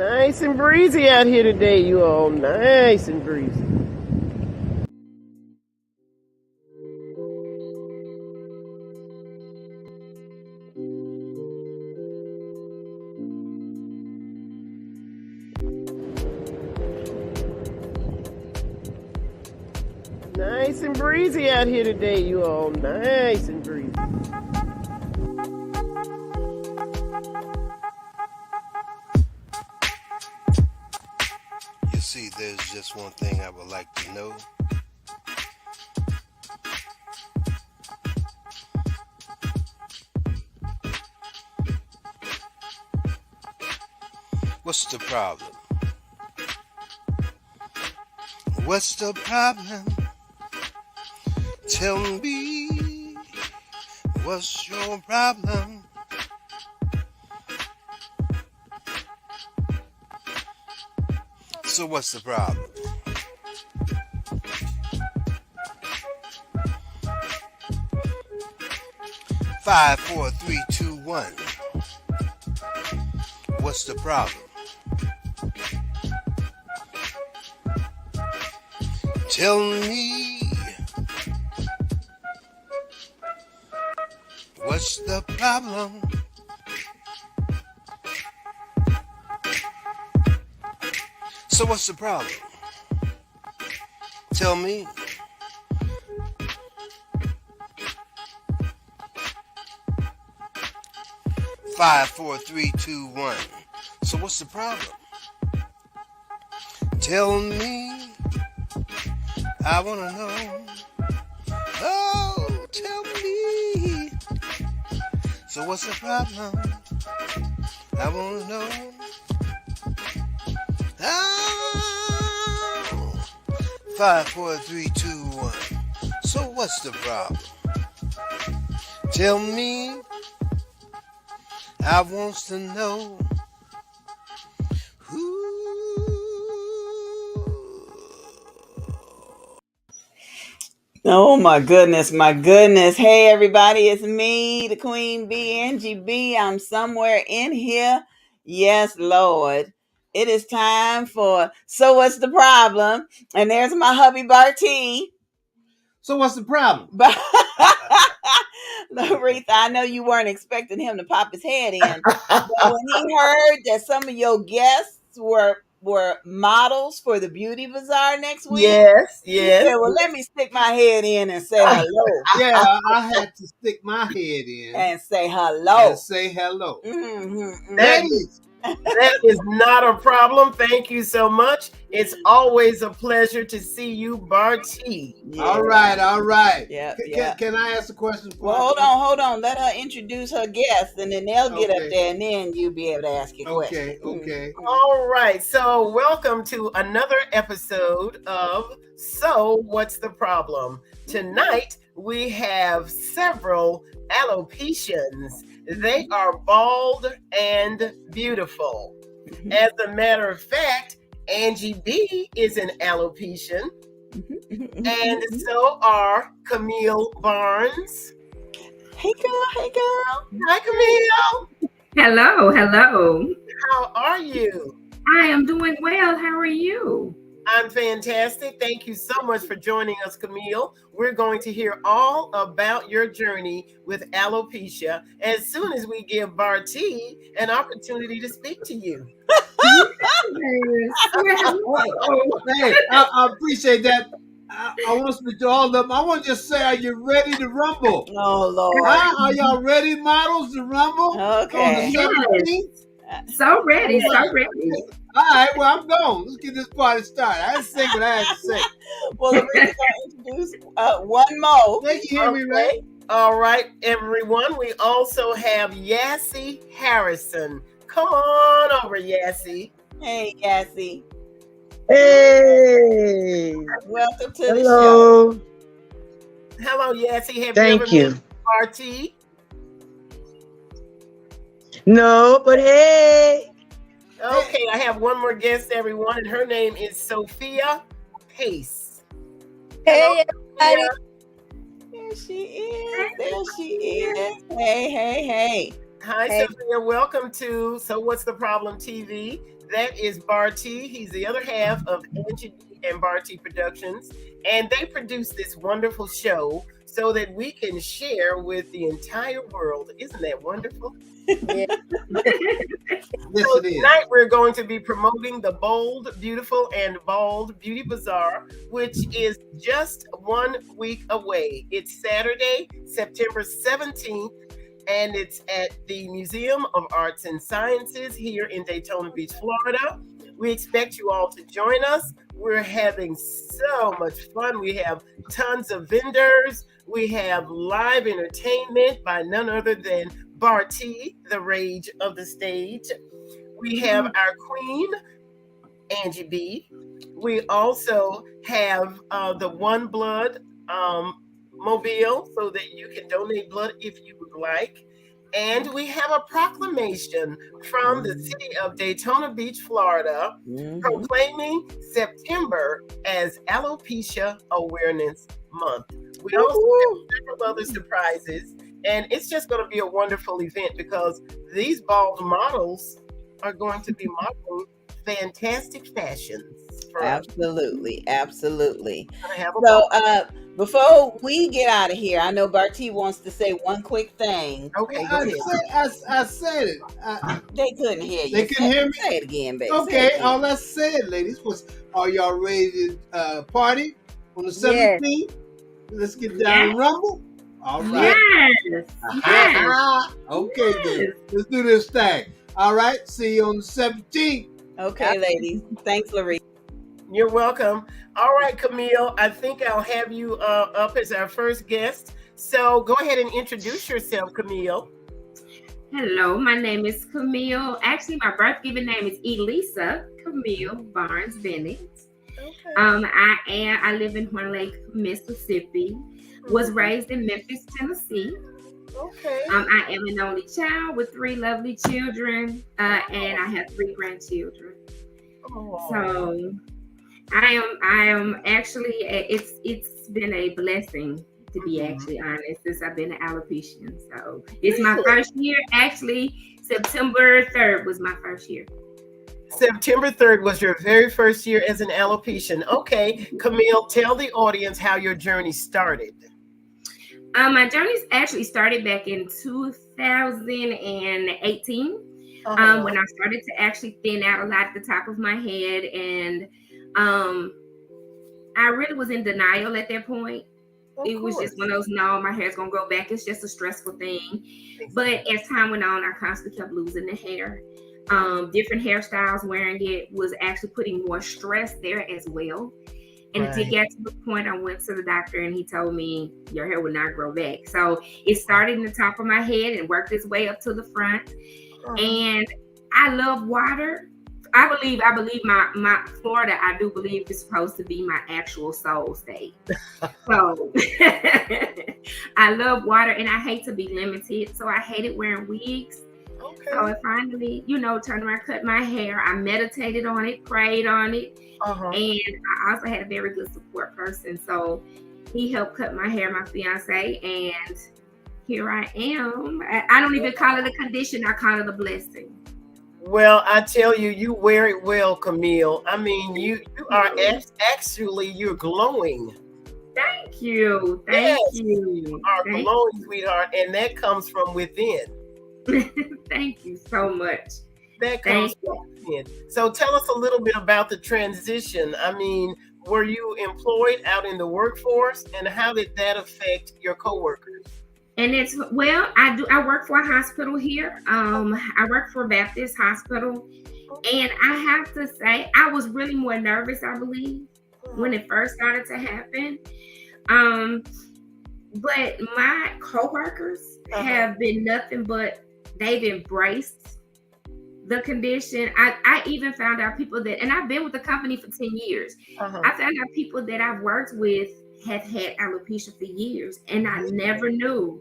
Nice and breezy out here today, you all. Nice and breezy. Nice and breezy out here today, you all. Nice and breezy. You see, there's just one thing I would like to know. What's the problem? What's the problem? Tell me, what's your problem? So what's the problem? Five, four, three, two, one. What's the problem? Tell me, what's the problem? So what's the problem? Tell me. Five, four, three, two, one. So what's the problem? Tell me. I wanna know. Oh, tell me. So what's the problem? I wanna know. Oh, 5, 4, 3, 2, 1. So what's the problem? Tell me. I wants to know. Oh my goodness, my goodness. Hey everybody, it's me, the Queen Bee, Angie B. I'm somewhere in here. Yes, Lord. It is time for So What's the Problem? And there's my hubby Barty. So what's the problem? Aretha, I know you weren't expecting him to pop his head in, but when he heard that some of your guests were models for the beauty bazaar next week. Yes. He said, well, let me stick my head in and say hello. Yeah, I had to stick my head in and say hello. Mm-hmm. That is not a problem. Thank you so much. It's always a pleasure to see you, Barty. Yeah. All right. Yeah. Can I ask a question? Well, hold on. Let her introduce her guests, and then they'll get up there, and then you'll be able to ask your question. Okay. All right. So welcome to another episode of So What's the Problem? Tonight, we have several alopecians. They are bald and beautiful. As a matter of fact, Angie B is an alopecian, and so are Camille Barnes. Hey girl. Hi, Camille. Hello. How are you? I am doing well. How are you? I'm fantastic. Thank you so much for joining us, Camille. We're going to hear all about your journey with alopecia as soon as we give Barty an opportunity to speak to you. Hey, I appreciate that. I want to speak to all of them. I want to just say, are you ready to rumble? Oh, Lord. Are y'all ready, models, to rumble? Okay. On the 17th? So ready. All right, well, I'm going. Let's get this party started. I didn't say what I had to say. Well, we're going to introduce one more. They can hear me, right? All right, everyone. We also have Yassi Harrison. Come on over, Yassi. Hey, Yassi. Hey. Welcome to the show. Hello, Yassi. Thank you. Barty? No, but hey. Okay, I have one more guest, everyone, and her name is Sophia Pace. Hey, everybody. There she is. Hey. Hi, Sophia. Welcome to So What's the Problem TV. That is Barty. He's the other half of Angie and Barty Productions. And they produce this wonderful show so that we can share with the entire world. Isn't that wonderful? Yeah. Yes, So it is. tonight we're going to be promoting the Bold, Beautiful, and Bald Beauty Bazaar, which is just 1 week away. It's Saturday, September 17th, and it's at the Museum of Arts and Sciences here in Daytona Beach, Florida. We expect you all to join us. We're having so much fun. We have tons of vendors. We have live entertainment by none other than Barty, the rage of the stage. We have our queen, Angie B. We also have the One Blood mobile so that you can donate blood if you would like. And we have a proclamation from the city of Daytona Beach, Florida, proclaiming September as Alopecia Awareness Month. We also have several other surprises, and it's just going to be a wonderful event because these bald models are going to be modeling fantastic fashions. Absolutely. Have a So before we get out of here, I know Barty wants to say one quick thing. Okay, go ahead. I said it. They couldn't hear you. They couldn't hear me? Say it again, baby. Okay, all I said, ladies, was, are y'all ready to party on the 17th? Let's get down and rumble. All right. Yes. Okay, then. Let's do this thing. All right. See you on the 17th. Okay, ladies. Thanks, Larry. You're welcome. All right, Camille, I think I'll have you up as our first guest. So go ahead and introduce yourself, Camille. Hello, my name is Camille. Actually, my birth given name is Elisa Camille Barnes Bennett. Okay. I live in Horn Lake, Mississippi. Was raised in Memphis, Tennessee. Okay. I am an only child with 3 lovely children, and I have 3 grandchildren. Oh. So I am actually. It's been a blessing to be actually honest since I've been an alopecian. So it's my first year. Actually, September 3rd was my first year. September 3rd was your very first year as an alopecian. Okay, Camille, tell the audience how your journey started. My journey actually started back in 2018 when I started to actually thin out a lot at the top of my head, and I really was in denial at that point. It was just one of those, no, my hair's gonna grow back. It's just a stressful thing. But as time went on, I constantly kept losing the hair. Different hairstyles, wearing it was actually putting more stress there as well. And it did get to the point I went to the doctor and he told me your hair would not grow back. So it started in the top of my head and worked its way up to the front. And I love water. I believe my Florida, I do believe is supposed to be my actual soul state. So I love water and I hate to be limited. So I hated wearing wigs. So I finally, turned around, cut my hair. I meditated on it, prayed on it. And I also had a very good support person. So he helped cut my hair, my fiance, and here I am. I don't even call it a condition. I call it a blessing. Well, I tell you, you wear it well, Camille. I mean, you are you're glowing. Thank you. Thank you. You are glowing, sweetheart, and that comes from within. Thank you so much. That comes from within. So tell us a little bit about the transition. I mean, were you employed out in the workforce, and how did that affect your coworkers? And I work for a hospital here. I work for Baptist Hospital. And I have to say, I was really more nervous, I believe, when it first started to happen. But my coworkers have been nothing but they've embraced the condition. I even found out people that, and I've been with the company for 10 years. I found out people that I've worked with have had alopecia for years, and I never knew.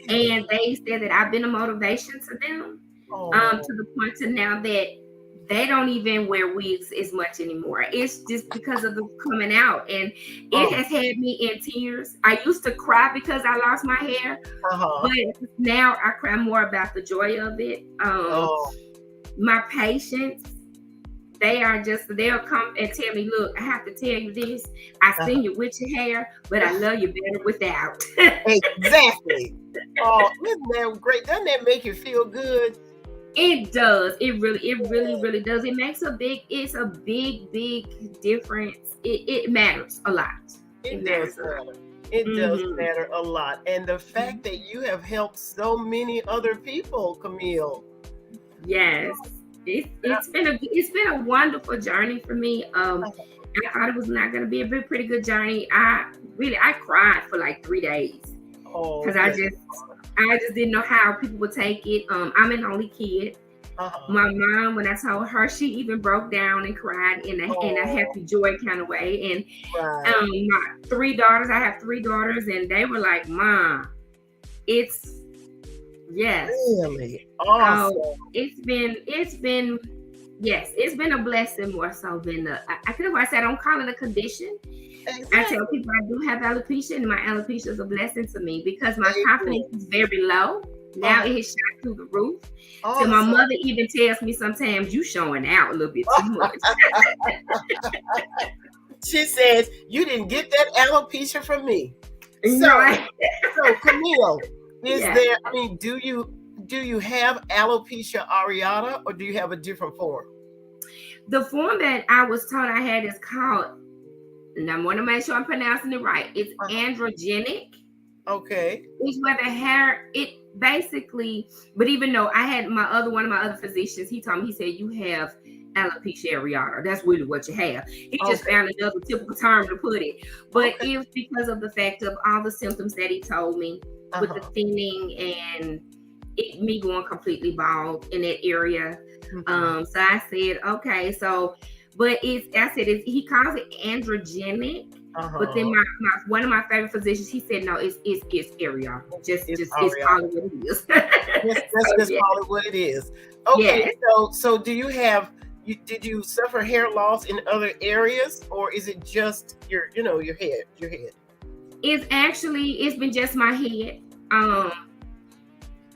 And they said that I've been a motivation to them, to the point to now that they don't even wear wigs as much anymore. It's just because of the coming out, and it has had me in tears. I used to cry because I lost my hair, but now I cry more about the joy of it. My patients they'll come and tell me, look, I have to tell you this. I seen you with your hair, but I love you better without. Exactly. Oh, isn't that great? Doesn't that make you feel good? It does. It really does. It's a big difference. It matters a lot. It does matter. It does matter a lot. And the fact that you have helped so many other people, Camille. Yes. It's been a wonderful journey for me. I thought it was not going to be a pretty good journey. I cried for like 3 days because I just didn't know how people would take it. I'm an only kid. My mom, when I told her, she even broke down and cried in a happy joy kind of way. And my 3 daughters, I have 3 daughters, and they were like, "Mom, it's." Yes. Really? Awesome. So it's been a blessing more so than I don't call it a condition. Exactly. I tell people I do have alopecia, and my alopecia is a blessing to me because my confidence is very low. Now it has shot through the roof. So my mother even tells me sometimes you showing out a little bit too much. She says, you didn't get that alopecia from me. So Camille, is there, I mean, do you have alopecia areata, or do you have a different form? The form that I was told I had is called, and I want to make sure I'm pronouncing it right. It's androgenic. Okay. It's where the hair, it basically, but even though I had one of my other physicians, he told me, he said, you have alopecia areata. That's really what you have. He just found another typical term to put it. But it was because of the fact of all the symptoms that he told me with the thinning and me going completely bald in that area. So I said, okay, so, but he calls it androgenic. But then one of my favorite physicians, he said, no, it's areata. It's call it what it is. Let's call it what it is. Okay, so do you have, did you suffer hair loss in other areas, or is it just your head? It's been just my head.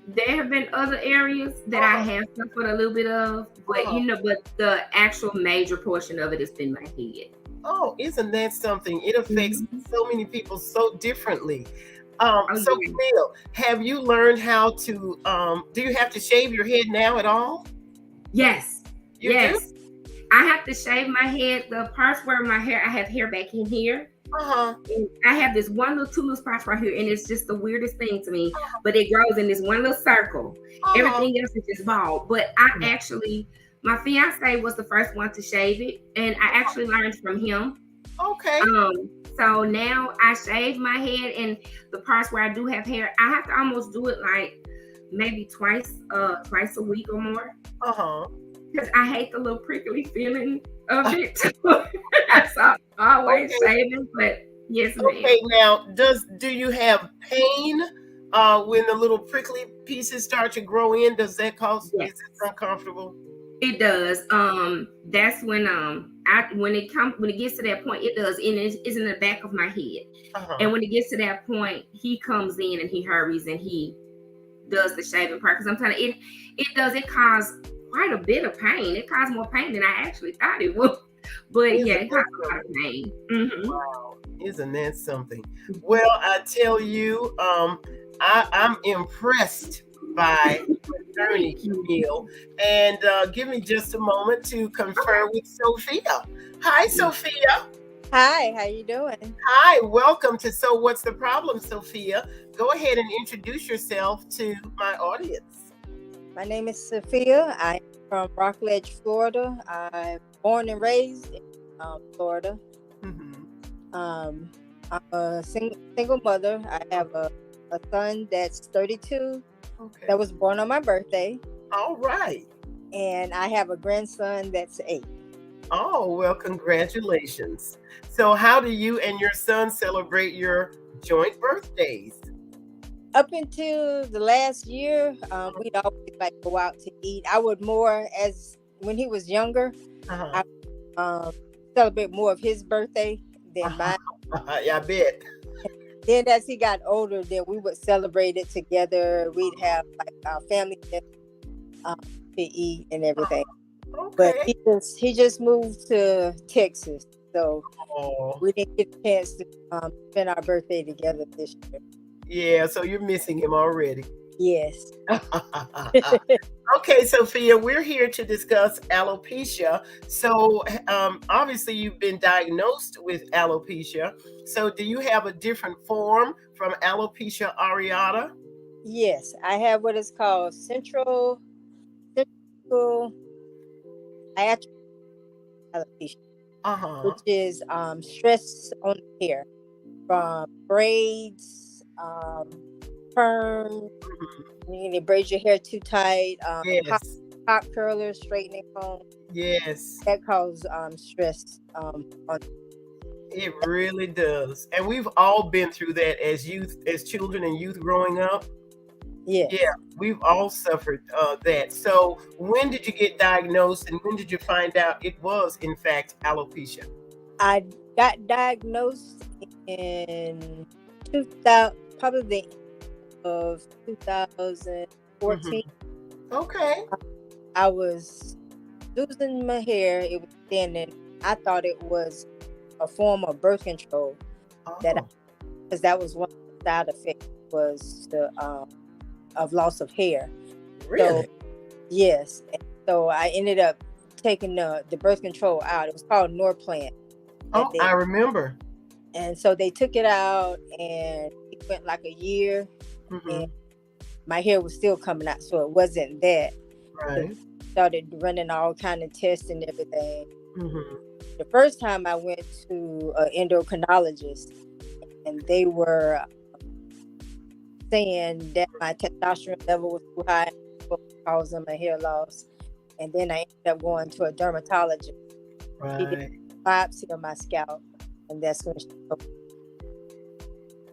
There have been other areas that I have suffered a little bit of, but but the actual major portion of it has been my head. Oh, isn't that something? It affects so many people so differently. So Camille, have you learned how to, do you have to shave your head now at all? Yes. Yes. Do? I have to shave my head. The parts where I have hair back in here. And I have this two little spots right here, and it's just the weirdest thing to me. But it grows in this one little circle. Everything else is just bald. But my fiance was the first one to shave it, and I actually learned from him. Okay. So now I shave my head, and the parts where I do have hair, I have to almost do it like maybe twice a week or more. Because I hate the little prickly feeling of it. So I'm always shaving, but yes, ma'am. Okay, now do you have pain when the little prickly pieces start to grow in? Does that cause is it uncomfortable? It does. That's when when it gets to that point, it does, and it's in the back of my head. And when it gets to that point, he comes in and he hurries and he does the shaving part, because I'm telling you, it causes quite a bit of pain. It caused more pain than I actually thought it would. But it caused a lot of pain. Wow, isn't that something? Well, I tell you, I'm impressed by the journey, Camille. And give me just a moment to confer with Sophia. Hi, Sophia. Hi, how you doing? Hi, welcome to So What's the Problem, Sophia? Go ahead and introduce yourself to my audience. My name is Sophia. I'm from Rockledge, Florida. I'm born and raised in Florida. I'm a single mother. I have a son that's 32 that was born on my birthday. All right. And I have a grandson that's 8. Oh, well, congratulations. So how do you and your son celebrate your joint birthdays? Up until the last year, we'd always go out to eat. I would more, as when he was younger, I celebrate more of his birthday than mine. Yeah, I bet. Then as he got older, then we would celebrate it together. We'd have our family to eat and everything. But Okay. he just moved to Texas, so Oh. we didn't get a chance to spend our birthday together this year. Yeah, so you're missing him already. Yes. Okay, Sophia, we're here to discuss alopecia. So, obviously, you've been diagnosed with alopecia. So, do you have a different form from alopecia areata? Yes, I have what is called central atrophy alopecia, Uh huh. which is stress on the hair from braids, perm. You braid your hair too tight, Yes. pop curlers, straightening comb. Yes. That causes stress on. It really does. And we've all been through that as children and youth growing up. Yes. Yeah, we've all suffered that. So, when did you get diagnosed and when did you find out it was, in fact, alopecia? I got diagnosed in 2000, probably the end of 2014. Okay. I was losing my hair. It was thinning. I thought it was a form of birth control because that was one of the side effects was the of loss of hair. Really? So, yes. And so I ended up taking the birth control out. It was called Norplant. Oh, I remember. And so they took it out, and it went like a year, and my hair was still coming out. So it wasn't that. Right. Started running all kind of tests and everything. The first time I went to an endocrinologist, and they were saying that my testosterone level was too high, causing my hair loss. And then I ended up going to a dermatologist. Right. She did a biopsy of my scalp, and that's when she told me.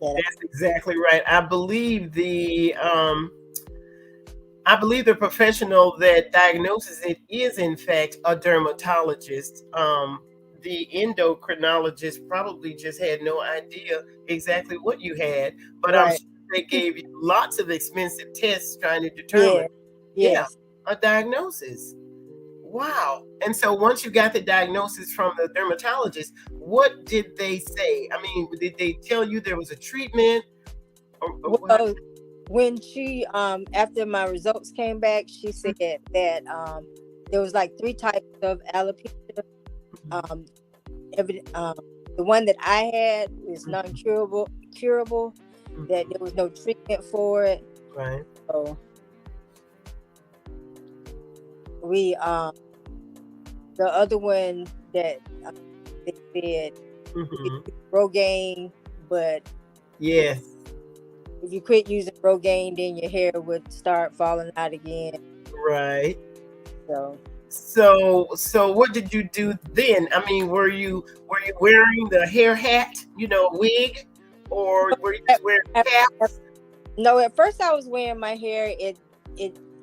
That's exactly right. I believe the professional that diagnoses it is in fact a dermatologist. The endocrinologist probably just had no idea exactly what you had, but I'm sure they gave you lots of expensive tests trying to determine a diagnosis. Wow. And so once you got the diagnosis from the dermatologist, what did they say? I mean, did they tell you there was a treatment? Well, when she after my results came back, she said that there was like 3 types of alopecia. The one that I had is non-curable, that there was no treatment for it. Right. So we the other one that they said Rogaine, but yes, if you quit using Rogaine, then your hair would start falling out again. Right. So what did you do then? I mean, were you wearing the hair hat, wig, or were you just wearing caps? No, at first I was wearing my hair. It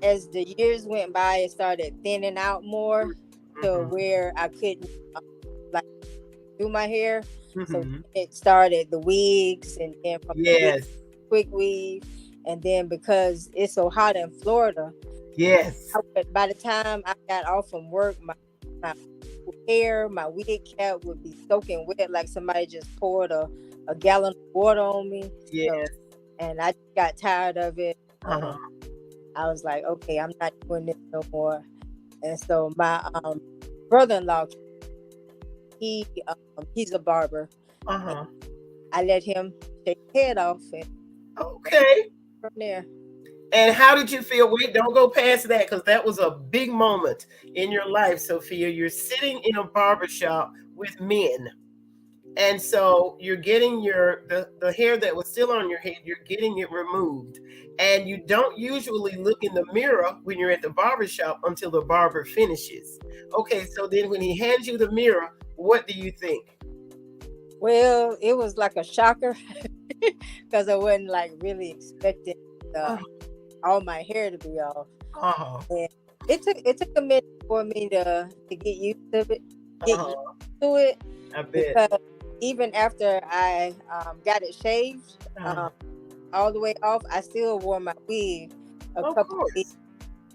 as the years went by, it started thinning out more to where I couldn't do my hair. So it started the wigs, and then from quick weave, and then because it's so hot in Florida, by the time I got off from work, my hair, my wig cap would be soaking wet, like somebody just poured a gallon of water on me. And I got tired of it. I was like, okay, I'm not doing this no more. And so my brother-in-law, he's a barber. I let him take his head off, and from there. And how did you feel? Wait, don't go past that, because that was a big moment in your life, Sophia. You're sitting in a barbershop with men. And so you're getting the hair that was still on your head, you're getting it removed. And you don't usually look in the mirror when you're at the barbershop until the barber finishes. Okay, so then when he hands you the mirror, what do you think? Well, it was like a shocker because I wasn't like really expecting all my hair to be off. And it took a minute for me to get used to it. I bet. Because even after I got it shaved all the way off, I still wore my wig a couple of weeks.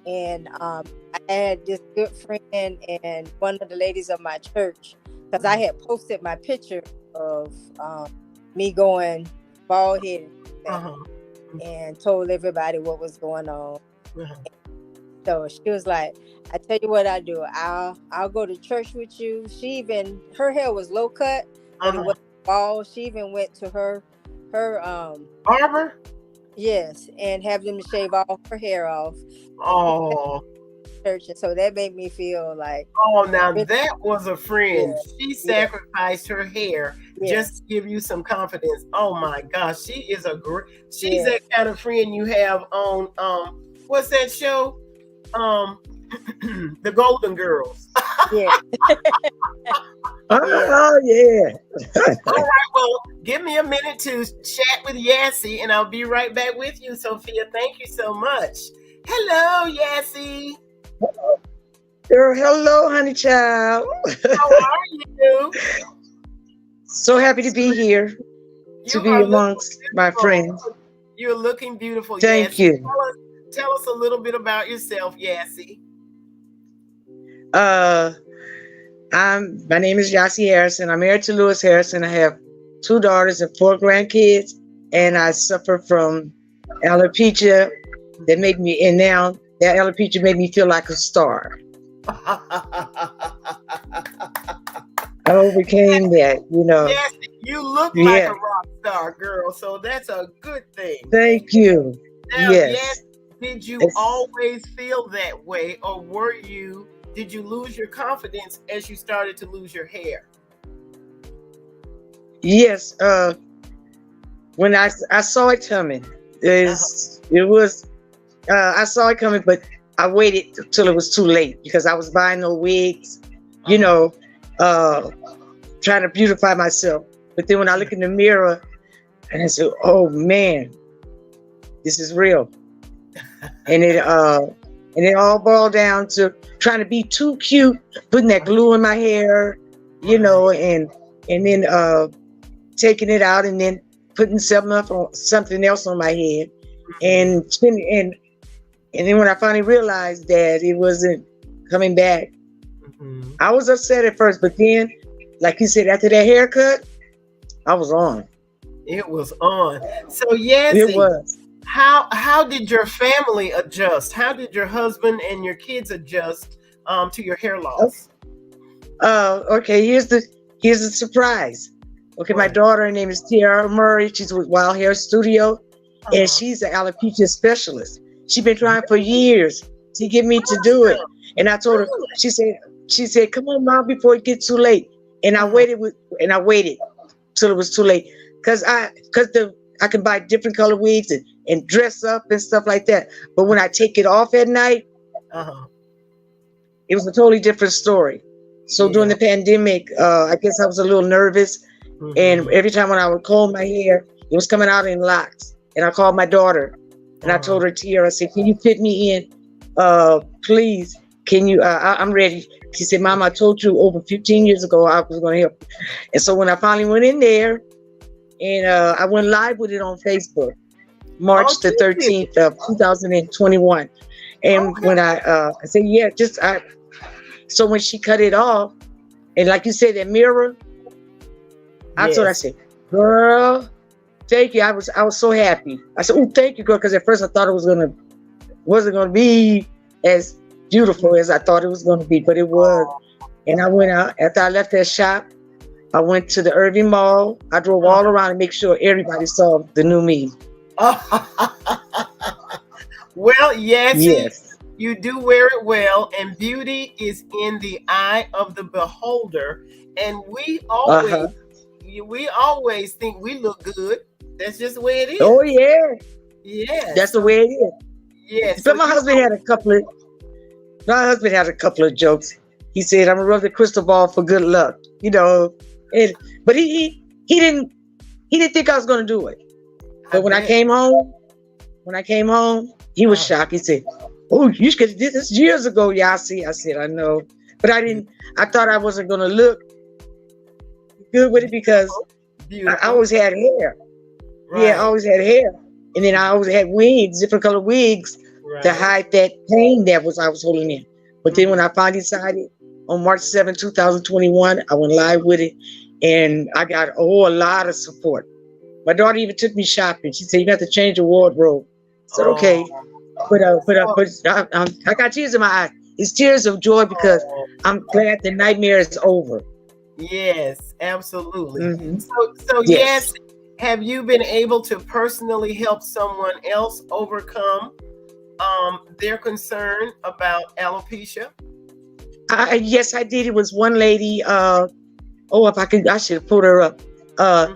And I had this good friend and one of the ladies of my church, because I had posted my picture of me going bald headed and told everybody what was going on. So she was like, I tell you what I do, I'll go to church with you. Her hair was low cut, but it was bald. She even went to her barber. Yes, and have them shave all her hair off. Oh. Church, and so that made me feel like, oh, now that was a friend. She sacrificed her hair just to give you some confidence. Oh my gosh, she's that kind of friend you have on what's that show? The Golden Girls. Yeah. Oh yeah. All right, well, give me a minute to chat with Yassi, and I'll be right back with you, Sophia. Thank you so much. Hello, Yassi. Girl, hello, honey child. How are you? So happy to be here, to be amongst my friends. You're looking beautiful. Thank you. Tell us a little bit about yourself, Yassi. My name is Yassi Harrison. I'm married to Lewis Harrison. I have 2 daughters and 4 grandkids, and I suffer from alopecia that made me, and now that alopecia made me feel like a star. I overcame that, you know. Yes, you look like a rock star, girl, so that's a good thing. Thank you. Now, yes. Did you always feel that way, or did you lose your confidence as you started to lose your hair? Yes. When I saw it coming, I saw it coming, but I waited till it was too late because I was buying no wigs, you know, trying to beautify myself. But then when I look in the mirror and I said, oh man, this is real. And it all boiled down to trying to be too cute, putting that glue in my hair, you know, and then taking it out and then putting something else on my head. And then when I finally realized that it wasn't coming back, I was upset at first, but then, like you said, after that haircut, I was on. It was on. So Yassi, it was. How did your family adjust? How did your husband and your kids adjust to your hair loss? Okay, here's the surprise. Okay, my daughter, her name is Tiara Murray. She's with Wild Hair Studio, and she's an alopecia specialist. She's been trying for years to get me to do it. And I told her, she said, come on, Mom, before it gets too late. And I waited till it was too late. Because I can buy different color wigs and dress up and stuff like that. But when I take it off at night, it was a totally different story. So during the pandemic, I guess I was a little nervous. And every time when I would comb my hair, it was coming out in locks. And I called my daughter and I told her, Tiara, I said, can you fit me in? Please, can you, I'm ready. She said, Mom, I told you over 15 years ago I was going to help. And so when I finally went in there and I went live with it on Facebook, March the 13th of 2021. And when I said, yeah, so when she cut it off, and like you said, that mirror, I told her, I said, girl, thank you. I was so happy. I said, oh, thank you, girl. Because at first I thought it wasn't going to be as beautiful as I thought it was going to be, but it was. And I went out, after I left that shop, I went to the Irving Mall. I drove all around to make sure everybody saw the new me. Well, yes, you do wear it well, and beauty is in the eye of the beholder. And we always think we look good. That's just the way it is. Oh yeah, that's the way it is. Yes. But my husband had a couple of jokes. He said, "I'm gonna rub the crystal ball for good luck," you know. But he didn't think I was gonna do it. But when I came home, he was shocked. He said, "Oh, you should have did this years ago, Yassi." I said, "I know," but I didn't. I thought I wasn't gonna look good with it because I always had hair. Right. Yeah, I always had hair, and then I always had wigs, different color wigs, to hide that pain that I was holding in. But then when I finally decided on March 7, 2021, I went live with it, and I got a lot of support. My daughter even took me shopping. She said, "You got to change your wardrobe." I said, "Okay." But I got tears in my eyes. It's tears of joy because I'm glad the nightmare is over. Yes, absolutely. Mm-hmm. So yes, have you been able to personally help someone else overcome their concern about alopecia? Yes, I did. It was one lady. If I could, I should have pulled her up.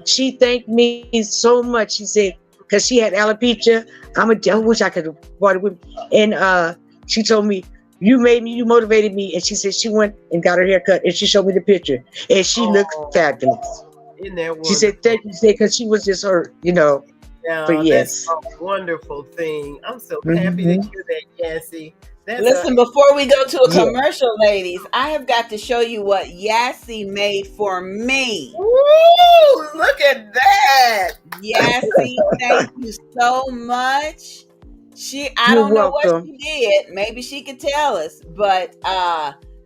She thanked me so much. She said, because she had alopecia. I wish I could have brought it with me. And she told me, "You motivated me." And she said she went and got her hair cut, and she showed me the picture, and she looked fabulous. Isn't that wonderful? She said, "Thank you," because she was just hurt, Yeah, But yes, that's a wonderful thing. I'm so happy to hear that, Yassi. Listen, before we go to a commercial, ladies, I have got to show you what Yassi made for me. Woo! Look at that. Yassi, thank you so much. I don't know what she did. Maybe she could tell us. But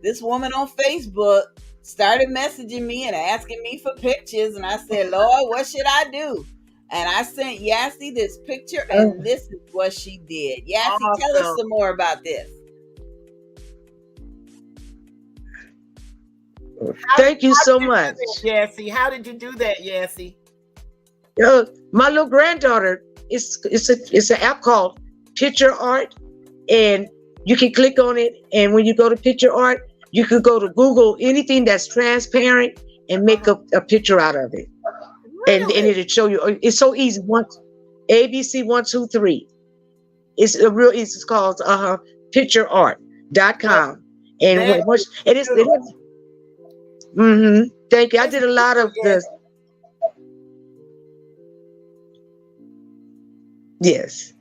this woman on Facebook started messaging me and asking me for pictures. And I said, "Lord, what should I do?" And I sent Yassi this picture, and this is what she did. Yassi, tell us some more about this. Thank you so much, Yassi. How did you do that, Yassi? My little granddaughter, it's an app called Picture Art, and you can click on it. And when you go to Picture Art, you could go to Google anything that's transparent and make a picture out of it. Really? And it'll show you. It's so easy. ABC 1 2 3. It's it's called pictureart.com. And it is. Thank you. I did a lot of this. Yes.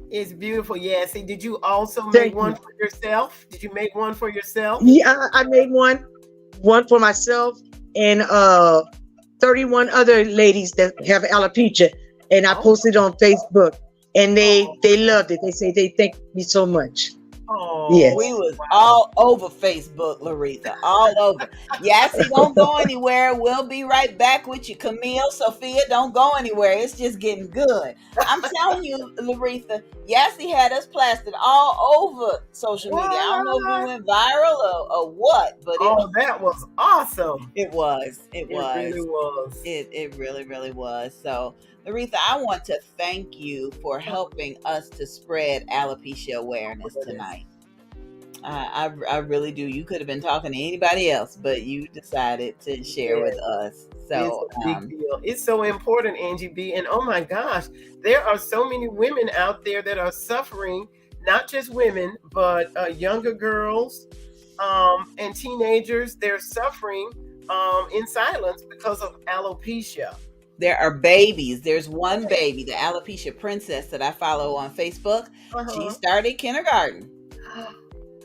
It's beautiful, Yassi. Did you also make one for yourself? Did you make one for yourself? Yeah, I made one for myself and 31 other ladies that have alopecia, and I posted on Facebook, and they loved it. They say they thank me so much. Oh, yes. We was all over Facebook, Laretha, all over. Yassi, don't go anywhere. We'll be right back with you. Camille, Sophia, don't go anywhere. It's just getting good. I'm telling you, Laretha, Yassi had us plastered all over social media. I don't know if we went viral or what, but that was awesome. It was. It really was. It really, really was. So, Laretha, I want to thank you for helping us to spread alopecia awareness tonight. I really do. You could have been talking to anybody else, but you decided to share with us. So it's a big deal. It's so important, Angie B. And oh my gosh, there are so many women out there that are suffering, not just women, but younger girls and teenagers. They're suffering in silence because of alopecia. There are babies. There's one baby, the Alopecia Princess that I follow on Facebook. She started kindergarten.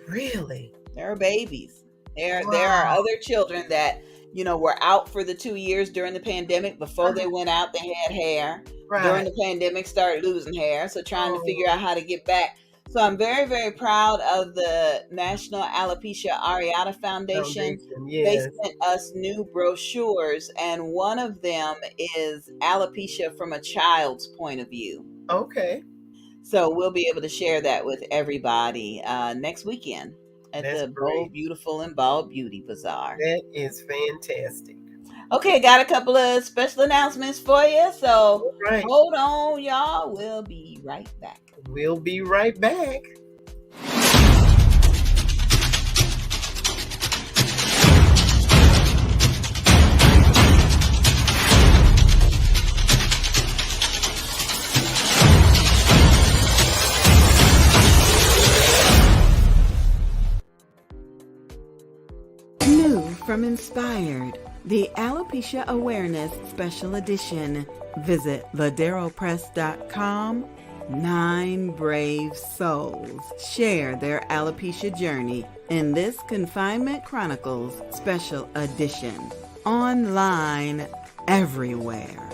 Really? There are babies. There are other children that, were out for the 2 years during the pandemic. Before they went out, they had hair. During the pandemic, started losing hair. So trying to figure out how to get back. So I'm very, very proud of the National Alopecia Areata Foundation. Yes. They sent us new brochures, and one of them is alopecia from a child's point of view. Okay. So we'll be able to share that with everybody next weekend at the Bold, Beautiful, and Bald Beauty Bazaar. That is fantastic. Okay, got a couple of special announcements for you. So hold on, y'all. We'll be right back. We'll be right back. New from Inspired, the Alopecia Awareness Special Edition. Visit laderopress.com. 9 brave souls share their alopecia journey in this Confinement Chronicles Special Edition. Online everywhere.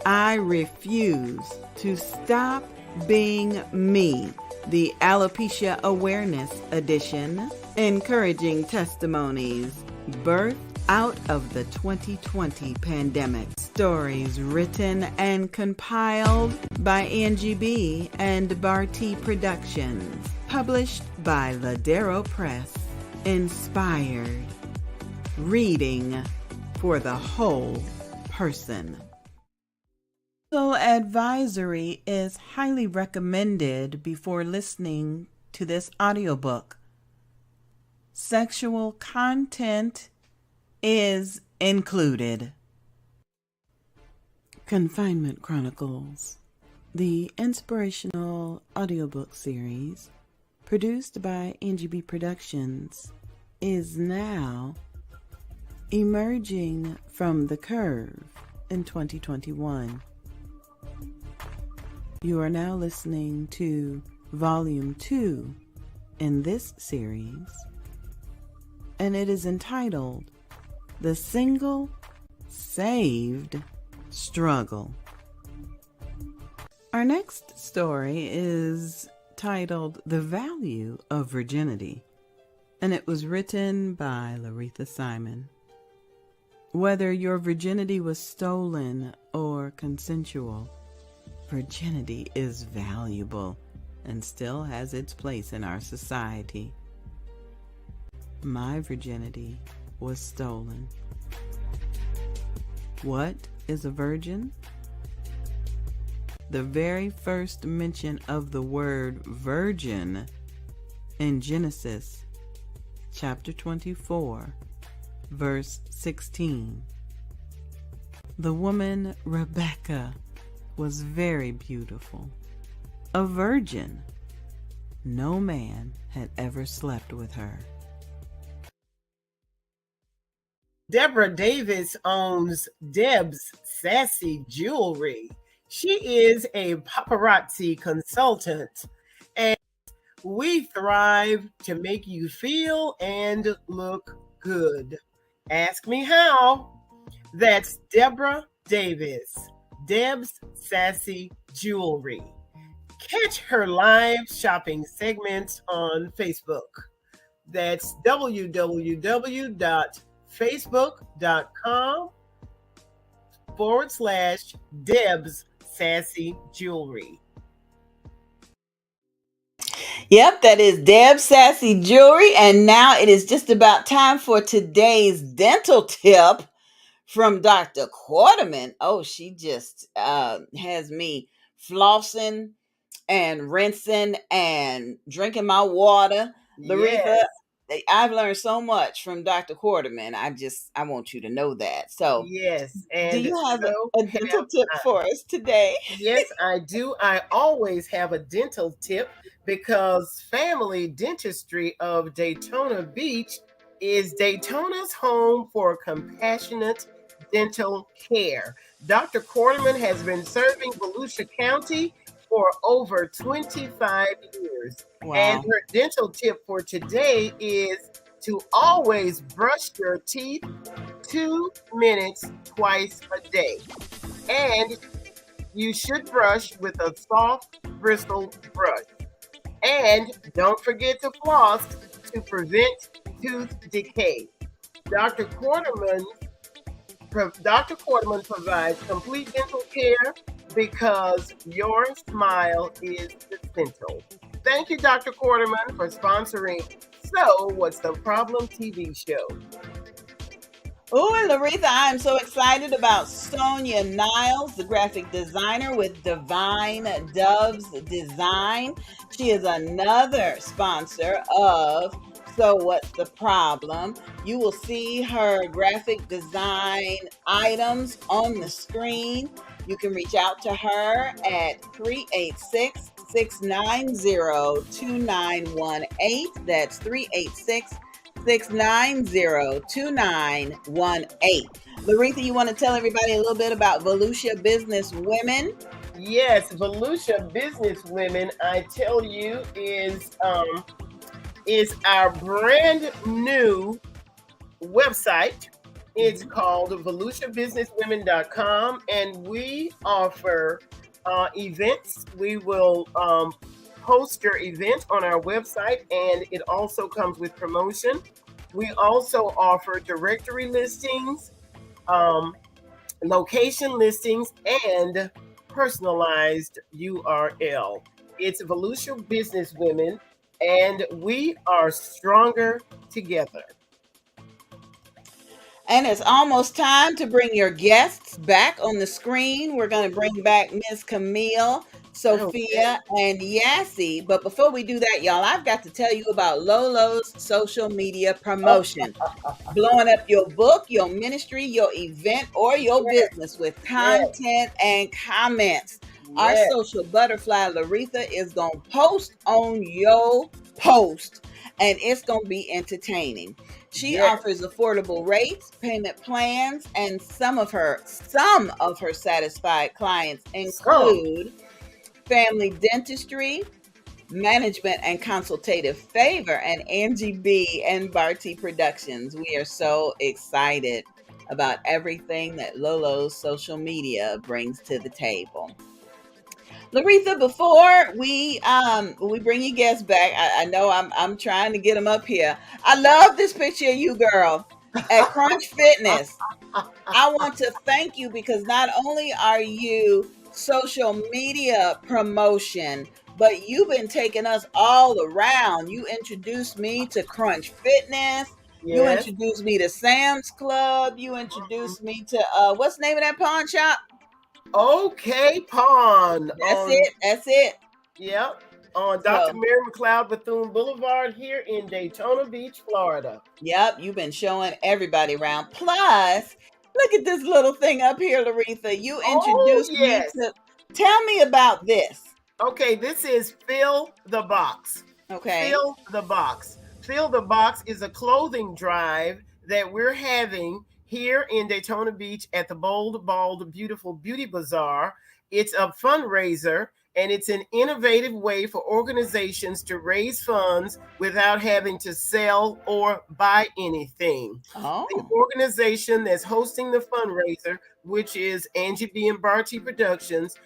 #I refuse to stop being me. the Alopecia Awareness Edition, encouraging testimonies, birth out of the 2020 pandemic. Stories written and compiled by Angie B. and Barty Productions. Published by Ladero Press. Inspired. Reading for the whole person. Parental advisory is highly recommended before listening to this audiobook. Sexual content is included. Confinement Chronicles, the inspirational audiobook series produced by Angie B. Productions, is now emerging from the curve in 2021. You are now listening to Volume 2 in this series, and it is entitled The Single Saved Struggle. Our next story is titled The Value of Virginity, and it was written by Laretha Simon. Whether your virginity was stolen or consensual, virginity is valuable and still has its place in our society. My virginity was stolen. What is a virgin? The very first mention of the word virgin in Genesis chapter 24, verse 16. The woman Rebecca was very beautiful, a virgin. No man had ever slept with her. Deborah Davis owns Debs Sassy Jewelry. She is a paparazzi consultant, and we thrive to make you feel and look good. Ask me how. That's Deborah Davis, Debs Sassy Jewelry. Catch her live shopping segments on Facebook. That's www.facebook.com/Debs Sassy Jewelry. Yep, that is Debs Sassy Jewelry. And now it is just about time for today's dental tip from Dr. Quarterman. Oh, she just has me flossing and rinsing and drinking my water. Laretha, I've learned so much from Dr. Quarterman. I want you to know that. So, yes. And do you have a dental tip for us today? Yes, I do. I always have a dental tip because Family Dentistry of Daytona Beach is Daytona's home for compassionate dental care. Dr. Quarterman has been serving Volusia County for over 25 years. Wow. And her dental tip for today is to always brush your teeth 2 minutes twice a day. And you should brush with a soft bristled brush. And don't forget to floss to prevent tooth decay. Dr. Quarterman provides complete dental care because your smile is essential. Thank you, Dr. Quarterman, for sponsoring So What's the Problem TV show. Oh, and Laretha, I'm so excited about Sonia Niles, the graphic designer with Divine Doves Design. She is another sponsor of So What's the Problem. You will see her graphic design items on the screen. You can reach out to her at 386-690-2918. That's 386-690-2918. Laretha, you want to tell everybody a little bit about Volusia Business Women? Yes, Volusia Business Women, I tell you, is our brand new website. It's called VolusiaBusinessWomen.com, and we offer events. We will host your event on our website, and it also comes with promotion. We also offer directory listings, location listings, and personalized URL. It's Volusia Business Women, and we are stronger together. And it's almost time to bring your guests back on the screen. We're going to bring back Miss Camille, Sophia, and Yassi. But before we do that, y'all, I've got to tell you about Lolo's social media promotion. Blowing up your book, your ministry, your event, or your business with content and comments. Our social butterfly, Laretha, is going to post on your post, and it's going to be entertaining. She offers affordable rates, payment plans, and some of her satisfied clients include family dentistry, management and consultative favor, and Angie B and Barty Productions. We are so excited about everything that Lolo's social media brings to the table. Laretha, before we bring you guests back, I know I'm trying to get them up here. I love this picture of you, girl, at Crunch Fitness. I want to thank you because not only are you social media promotion, but you've been taking us all around. You introduced me to Crunch Fitness. You introduced me to Sam's Club. You introduced me to what's the name of that pawn shop? Okay, Pawn. That's it. Yep. On Dr. Mary McLeod Bethune Boulevard here in Daytona Beach, Florida. Yep, you've been showing everybody around. Plus, look at this little thing up here, Laretha. You introduced me to. Tell me about this. Okay, this is Fill the Box. Okay. Fill the Box. Fill the Box is a clothing drive that we're having here in Daytona Beach at the Bold, Bald, Beautiful Beauty Bazaar. It's a fundraiser, and it's an innovative way for organizations to raise funds without having to sell or buy anything. The organization that's hosting the fundraiser, which is Angie B and Barty Productions,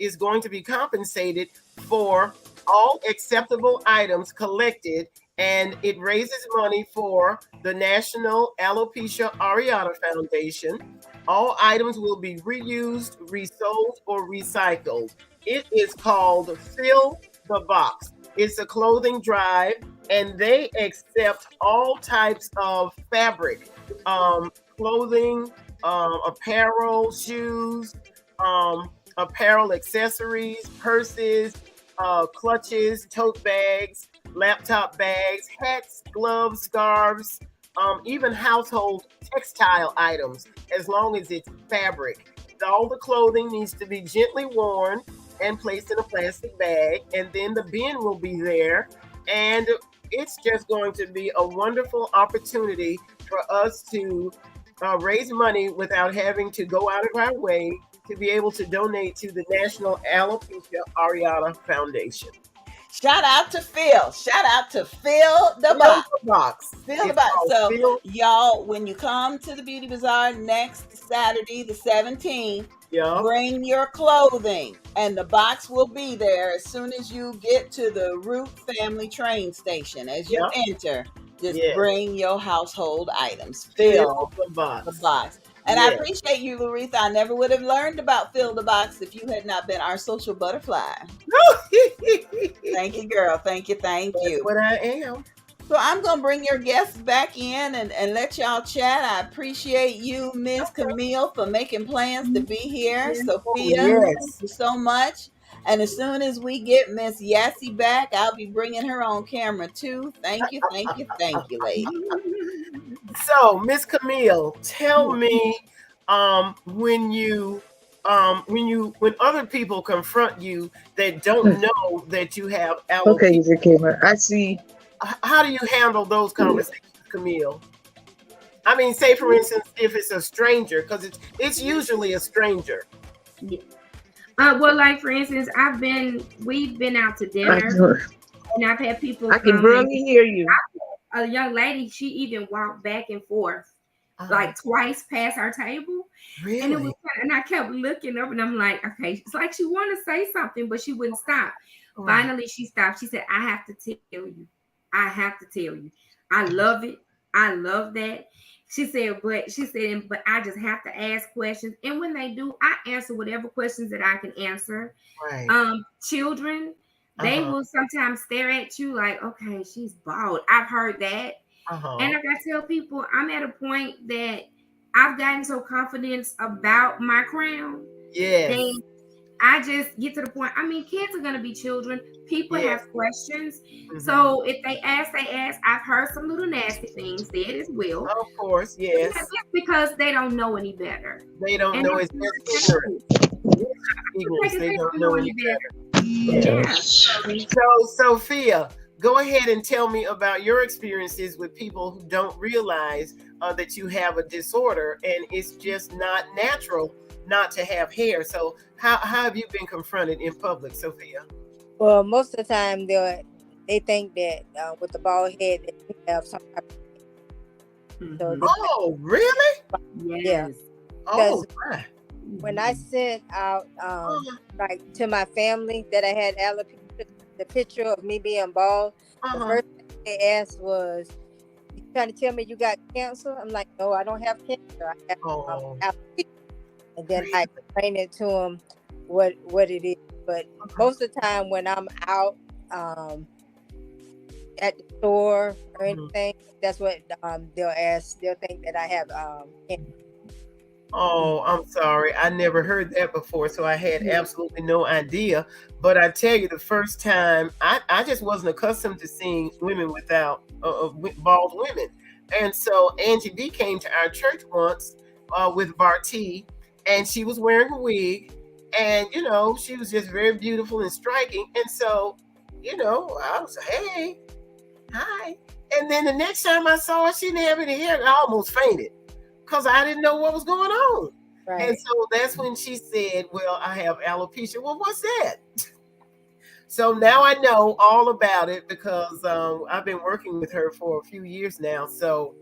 is going to be compensated for all acceptable items collected, and it raises money for the National Alopecia Areata Foundation. All items will be reused, resold, or recycled. It is called Fill the Box. It's a clothing drive, and they accept all types of fabric, clothing, apparel, shoes, apparel accessories, purses, clutches, tote bags, laptop bags, hats, gloves, scarves, even household textile items, as long as it's fabric. All the clothing needs to be gently worn and placed in a plastic bag, and then the bin will be there. And it's just going to be a wonderful opportunity for us to raise money without having to go out of our way to be able to donate to the National Alopecia Areata Foundation. Shout out to Phil. Shout out to Fill the Box. Fill the Box. So, y'all, when you come to the Beauty Bazaar next Saturday, the 17th, bring your clothing, and the box will be there as soon as you get to the Root Family train station. As you enter, just bring your household items. Fill the box. The box. And I appreciate you, Laretha. I never would have learned about Fill the Box if you had not been our social butterfly. Thank you, girl. Thank you. That's what I am. So I'm going to bring your guests back in and let y'all chat. I appreciate you, Miss Camille, for making plans to be here. Sophia, thank you so much. And as soon as we get Miss Yassi back, I'll be bringing her on camera too. Thank you, lady. So, Miss Camille, tell me when other people confront you that don't know that you have alopecia. Okay, I see. How do you handle those conversations, Camille? I mean, say for instance, if it's a stranger, because it's usually a stranger. Yeah. Well, like for instance, we've been out to dinner, and I've had people. I can barely hear you. A young lady, she even walked back and forth like twice past our table. Really? And I kept looking up, and I'm like, okay, it's like she wanted to say something, but she wouldn't stop. Finally, she stopped. She said, I have to tell you. I have to tell you. I love it. I love that. She said, but I just have to ask questions. And when they do, I answer whatever questions that I can answer. Right. Children, they will sometimes stare at you like, okay, she's bald. I've heard that. And like I tell people, I'm at a point that I've gotten so confident about my crown. Yes. That I just get to the point. I mean, kids are going to be children. People have questions. So if they ask, they ask. I've heard some little nasty things said as well. Of course, yes. That's because they don't know any better. They don't know it's ignorant. They don't know any better. Yeah. So, Sophia, go ahead and tell me about your experiences with people who don't realize that you have a disorder and it's just not natural not to have hair. So how have you been confronted in public, Sophia? Well, most of the time they think that with the bald head that you have some type of... Oh, really? Yeah. Oh, when I sent out like to my family that I had alopecia, the picture of me being bald, the first thing they asked was, "You trying to tell me you got cancer?" I'm like, "No, I don't have cancer. I have alopecia." And then I explained it to them what it is. But most of the time when I'm out at the store or anything, that's what they'll ask. They'll think that I have cancer. Oh, I'm sorry. I never heard that before, so I had absolutely no idea. But I tell you, the first time, I just wasn't accustomed to seeing women without bald women. And so Angie B came to our church once with Barty, and she was wearing a wig. And, you know, she was just very beautiful and striking. And so, you know, I was like, hey, hi. And then the next time I saw her, she didn't have any hair. And I almost fainted because I didn't know what was going on. Right. And so that's when she said, well, I have alopecia. Well, what's that? So now I know all about it because I've been working with her for a few years now. So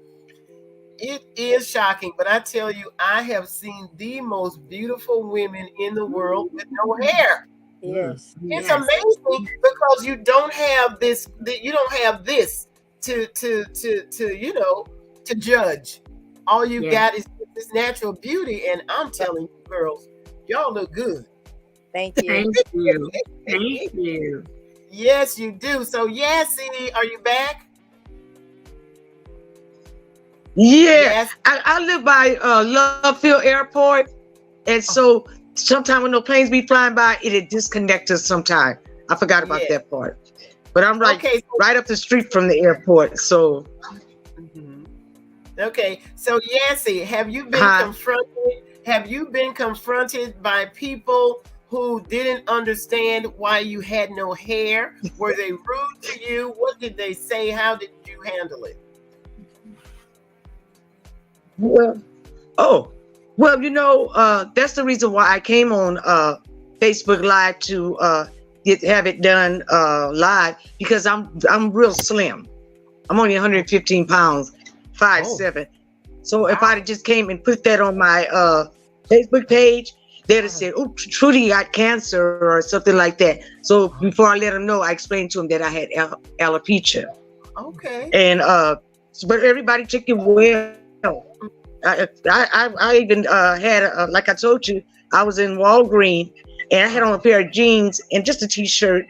it is shocking, but I tell you, I have seen the most beautiful women in the world with no hair. Yes. It's amazing because you don't have this. You don't have this to you know, to judge. All you got is this natural beauty, and I'm telling you, girls, y'all look good. Thank you. Thank you. Thank you. Yes, you do. So, Yassi, are you back? Yeah, I live by Love Field Airport, and so sometimes when the planes be flying by, it'd disconnect us sometime. I forgot about that part, but I'm right up the street from the airport. So, okay. So, Yassi, have you been confronted? Have you been confronted by people who didn't understand why you had no hair? Were they rude to you? What did they say? How did you handle it? Well, you know, that's the reason why I came on Facebook Live to have it done live, because I'm real slim. I'm only 115 pounds, 5'7". So if I just came and put that on my Facebook page, they'd have said, "Oh, Trudy got cancer" or something like that. So before I let them know, I explained to them that I had alopecia. Okay. And but everybody took it well. I even had, like I told you, I was in Walgreens and I had on a pair of jeans and just a t-shirt.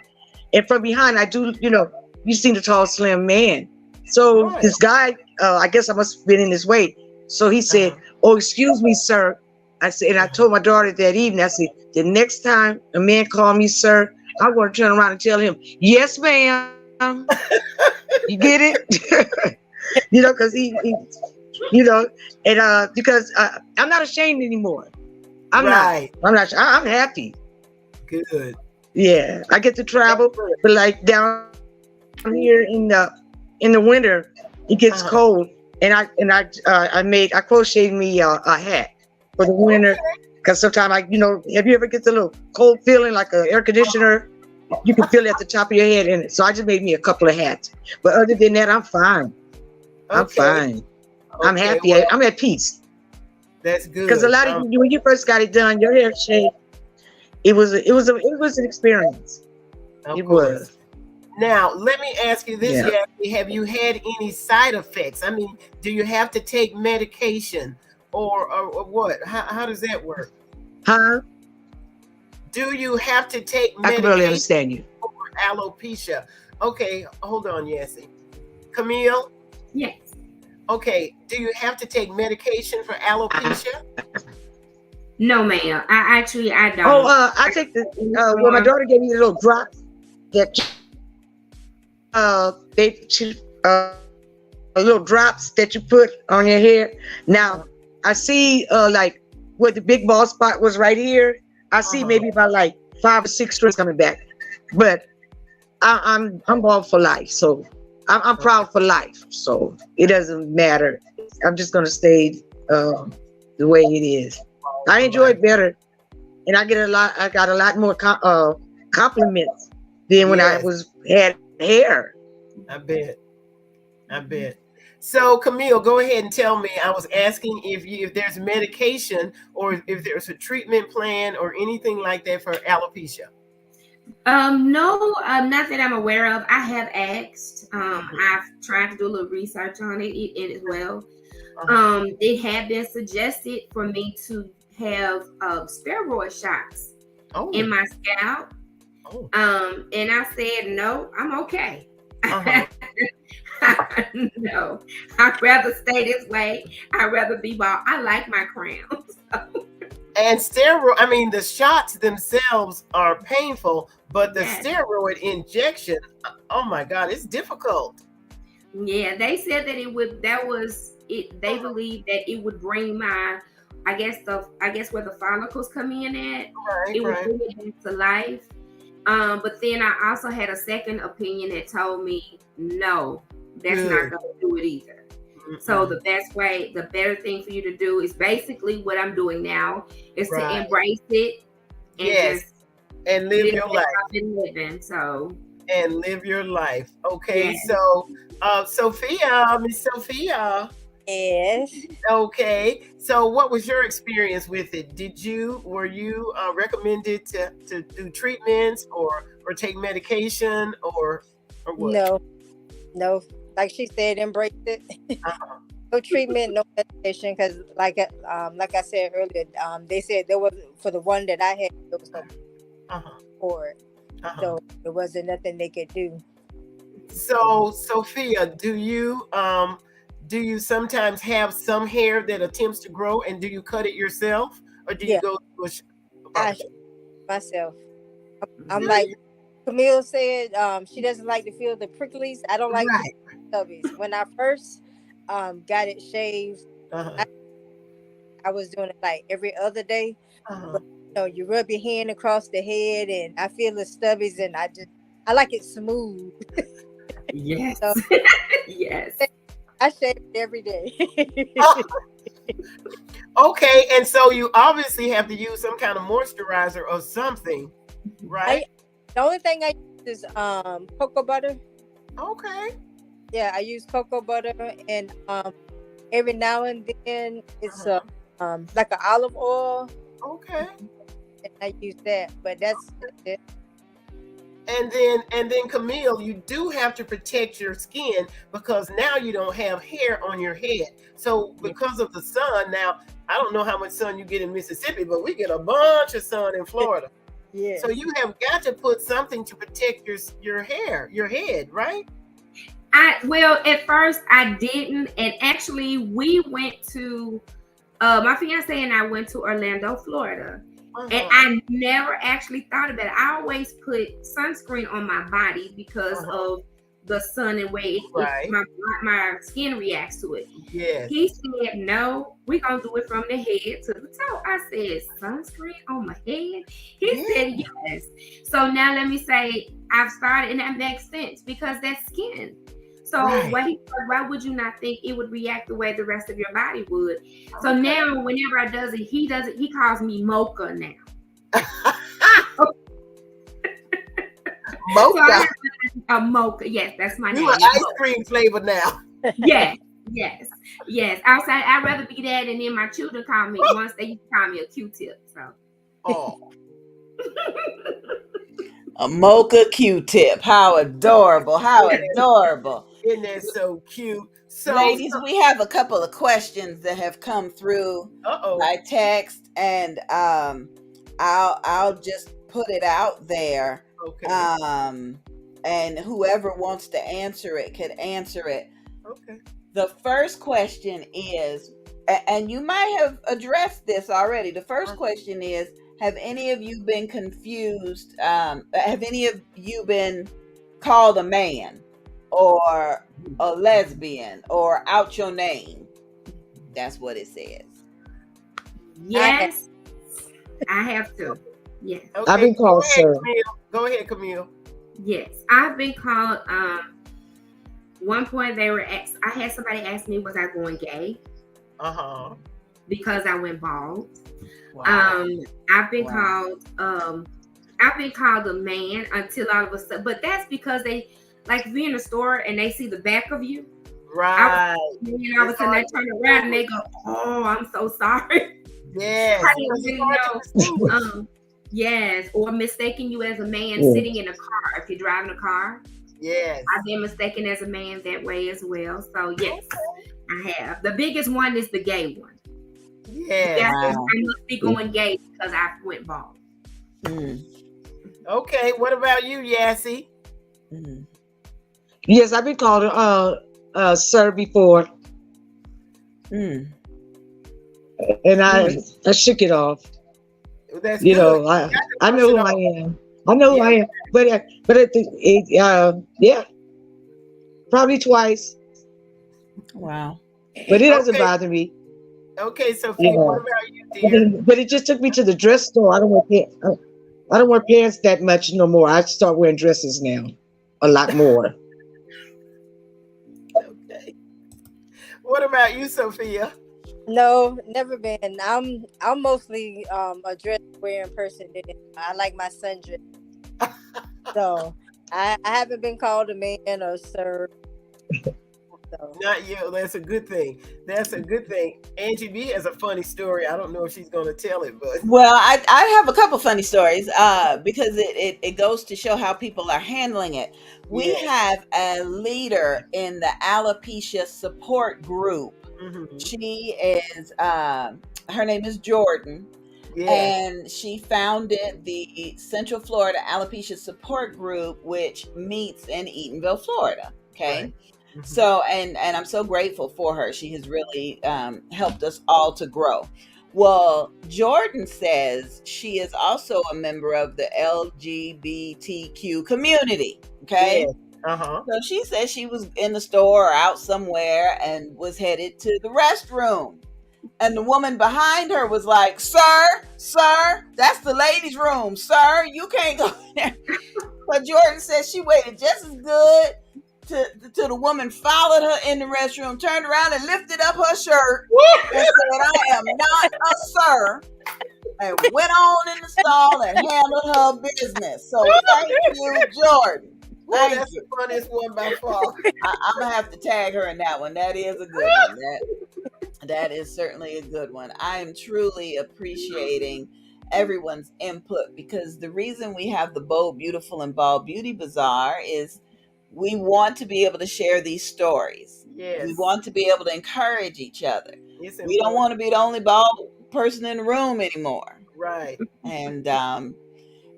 And from behind, I do, you know, you seen the tall, slim man. So this guy, I guess I must have been in his way. So he said, "Oh, excuse me, sir." I said, and I told my daughter that evening, I said, "The next time a man call me sir, I'm going to turn around and tell him, 'Yes, ma'am.'" You get it? You know, because he you know, and because I'm not ashamed anymore. I'm happy. Good. Yeah, I get to travel, but like down here in the winter, it gets cold, and I crocheted me a hat for the winter, because sometimes have you ever get the little cold feeling like an air conditioner? You can feel it at the top of your head in it. So I just made me a couple of hats, but other than that, I'm fine. I'm fine. I'm happy. Well, I'm at peace. That's good. Because a lot of when you first got it done, your hair shaved. It was an experience. It was. Now, let me ask you this, Yeah. Yassi. Have you had any side effects? I mean, do you have to take medication or what? How does that work? Huh? Do you have to take I can medication really understand you. for alopecia? Okay, hold on, Yassi. Camille? Yes. Okay, do you have to take medication for alopecia? No, ma'am. I don't. Oh, I take the well, my daughter gave me the little drops that little drops that you put on your hair. Now I see like where the big bald spot was right here. I see maybe about like 5 or 6 strands coming back, but I'm bald for life, so I'm proud for life. So it doesn't matter. I'm just gonna stay the way it is. I enjoy it better, and I got a lot more compliments than when I had hair. I bet. So Camille, go ahead and tell me. I was asking if there's medication or if there's a treatment plan or anything like that for alopecia. No, not that I'm aware of. I have asked. I've tried to do a little research on it as well. It had been suggested for me to have steroid shots in my scalp. And I said no, I'm okay. No, I'd rather stay this way. I'd rather be bald. I like my crown. And the shots themselves are painful, but the steroid injection, oh my God, it's difficult. Yeah, they said that they believe that it would bring my, I guess where the follicles come in at, it would bring it back to life. But then I also had a second opinion that told me, no, that's not going to do it either. So the better thing for you to do is basically what I'm doing now is to embrace it and live your life. I've been living, and live your life. Okay, so Sophia, Miss Sophia. Yes. Okay, so what was your experience with it? Were you recommended to do treatments or take medication or what? No. Like she said, embrace it. No treatment, no medication, because like I said earlier, they said there was, for the one that I had, there was no support. So there wasn't nothing they could do. So Sophia, do you sometimes have some hair that attempts to grow, and do you cut it yourself, or do you go to myself? I'm like Camille said, she doesn't like to feel the pricklies. I don't like stubbies. When I first got it shaved, I was doing it like every other day. But, you rub your hand across the head, and I feel the stubbies, and I like it smooth. Yes. So, yes. I shave it every day. Okay, and so you obviously have to use some kind of moisturizer or something, right? The only thing I use is cocoa butter. Okay. Yeah, I use cocoa butter, and every now and then it's like an olive oil. Okay. And I use that, but that's it. And then Camille, you do have to protect your skin because now you don't have hair on your head. So because of the sun, now I don't know how much sun you get in Mississippi, but we get a bunch of sun in Florida. Yeah. So you have got to put something to protect your hair, your head, right? Well, at first I didn't, and actually we went to my fiance and I went to Orlando, Florida. And I never actually thought about it. I always put sunscreen on my body because of the sun and way my skin reacts to it. Yes. He said, no, we're going to do it from the head to the toe. I said, sunscreen on my head? He said, yes. So now let me say, I've started, and that makes sense because that's skin. So why would you not think it would react the way the rest of your body would? So now whenever I does it, he calls me mocha now. Mocha? So a mocha, yes, that's my name. You an ice cream flavor now. Yes. I'd rather be that, and then my children call me, once they used to call me a Q-tip. So. A mocha Q-tip. How adorable. How adorable. Isn't that so cute? Ladies, we have a couple of questions that have come through by text, and I'll just put it out there. Okay. And whoever wants to answer it could answer it. Okay. The first question is, and you might have addressed this already. The first question is, have any of you been confused? Have any of you been called a man or a lesbian or out your name? That's what it says. Yes, I have to. Yes. Okay, I've been called sir. Go ahead, Camille. Yes, I've been called. One point they were asked. I had somebody ask me, was I going gay? Because I went bald. Wow. I've been called. I've been called a man until all of a sudden, but that's because they like be in the store and they see the back of you. Right. And all of a sudden they turn around and they go, "Oh, I'm so sorry." Yes. I didn't know. Yes, or mistaking you as a man sitting in a car if you're driving a car. Yes. I've been mistaken as a man that way as well. So yes, I have. The biggest one is the gay one. Yeah. I must be going gay because I went bald. Okay, what about you, Yassi? Yes, I've been called sir before. And I shook it off. That's you good. know, I know who I am. I know who I am. But probably twice. Wow. But it doesn't bother me. Okay, Sophia, what about you, dear? But it just took me to the dress store. I don't wear pants that much no more. I start wearing dresses now, a lot more. Okay. What about you, Sophia? No, never been. I'm mostly a dress wearing person. I like my sundress. So I haven't been called a man or sir. So. Not you. That's a good thing. That's a good thing. Angie B has a funny story. I don't know if she's going to tell it, but well, I have a couple funny stories because it goes to show how people are handling it. We have a leader in the alopecia support group. She is her name is Jordan. And she founded the Central Florida Alopecia Support Group, which meets in Eatonville, Florida. Okay. Right. So, and I'm so grateful for her. She has really helped us all to grow. Well, Jordan says she is also a member of the LGBTQ community. Okay. So she said she was in the store or out somewhere and was headed to the restroom. And the woman behind her was like, sir, that's the ladies' room. Sir, you can't go in there. But Jordan said she waited just as good till the woman followed her in the restroom, turned around and lifted up her shirt and said, I am not a sir. And went on in the stall and handled her business. So thank you, Jordan. Well, that's the funniest one by far. I'm going to have to tag her in that one. That is a good one. That is certainly a good one. I am truly appreciating everyone's input because the reason we have the Bold, Beautiful, and Bald Beauty Bazaar is we want to be able to share these stories. Yes. We want to be able to encourage each other. We don't want to be the only bald person in the room anymore. Right. And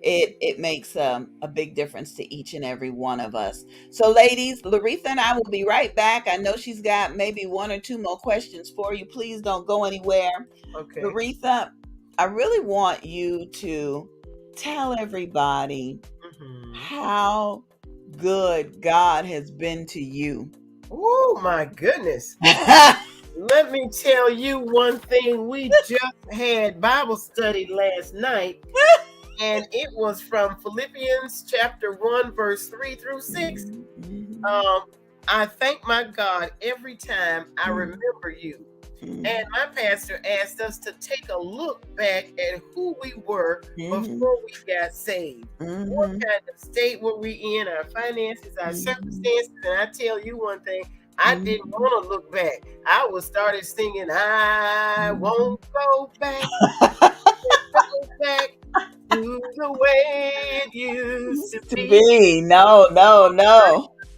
it makes a big difference to each and every one of us. So ladies, Laretha and I will be right back. I know she's got maybe one or two more questions for you. Please don't go anywhere. Okay. Laretha, I really want you to tell everybody how good God has been to you. Oh my goodness. Let me tell you one thing. We just had Bible study last night. And it was from Philippians chapter 1, verse 3 through 6. I thank my God every time I remember you. And my pastor asked us to take a look back at who we were before we got saved. What kind of state were we in, our finances, our circumstances. And I tell you one thing, I didn't want to look back. I started singing, I won't go back. Go back to the way it used to be. No.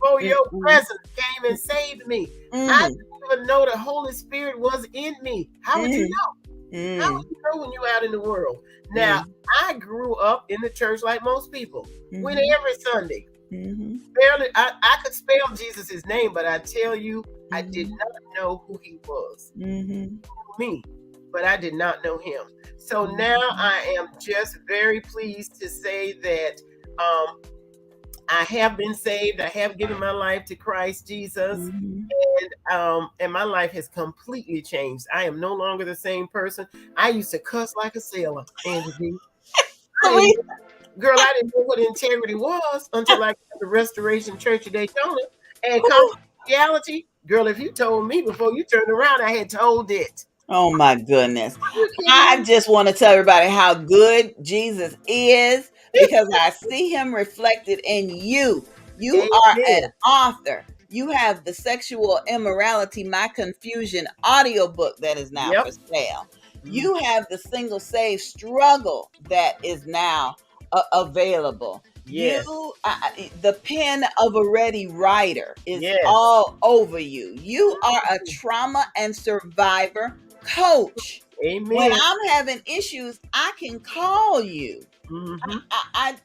Oh, your presence came and saved me. I didn't even know the Holy Spirit was in me. How would you know? How would you know when you're out in the world? Now, I grew up in the church like most people. Went every Sunday. Barely, I could spell Jesus' name, but I tell you, I did not know who he was. Me, but I did not know him. So now I am just very pleased to say that I have been saved. I have given my life to Christ Jesus, and my life has completely changed. I am no longer the same person. I used to cuss like a sailor, Angie. Girl, I didn't know what integrity was until I got to the Restoration Church of Daytona. And confidentiality, girl, if you told me before you turned around, I had told it. Oh my goodness. I just want to tell everybody how good Jesus is, because I see him reflected in you. You are an author. You have the Sexual Immorality, My Confusion audiobook that is now for sale. You have the Single Save Struggle that is now available. Yes. You, the pen of a ready writer is all over you. You are a trauma and survivor coach. Amen. When I'm having issues, I can call you.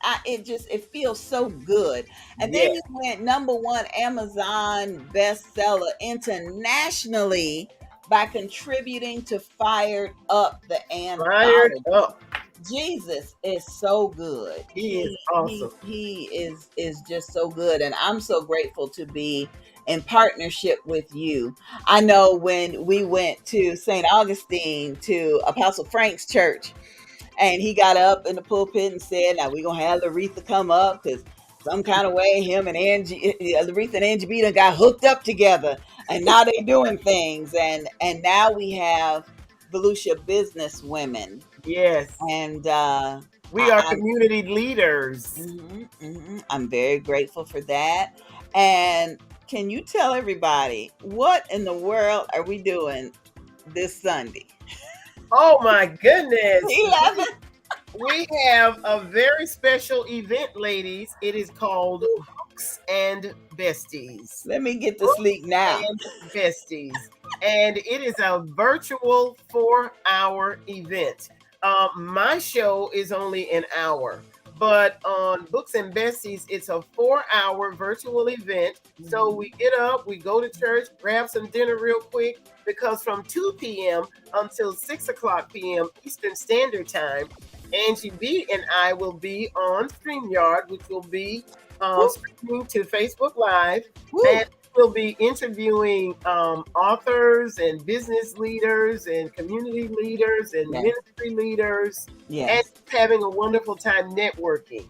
It feels so good. And then you went #1 Amazon bestseller internationally by contributing to Fired Up, the anthology. Fired Up. Jesus is so good. He is awesome. He is just so good. And I'm so grateful to be in partnership with you. I know when we went to St. Augustine to Apostle Frank's church, and he got up in the pulpit and said, now we're going to have Aretha come up, because some kind of way him and Aretha and Angie B done got hooked up together, and now they're doing things. And now we have Volusia Business Women. Yes. And we are community leaders. I'm very grateful for that. And can you tell everybody what in the world are we doing this Sunday? Oh my goodness. 11. We have a very special event, ladies. It is called Books and Besties. Let me get to sleep now. And Besties. And it is a virtual 4-hour event. My show is only an hour, but on Books and Besties, it's a 4-hour virtual event. So we get up, we go to church, grab some dinner real quick, because from 2 p.m. until 6 o'clock p.m. Eastern Standard Time, Angie B and I will be on StreamYard, which will be streaming to Facebook Live. And we'll be interviewing authors and business leaders and community leaders and ministry leaders, and having a wonderful time networking.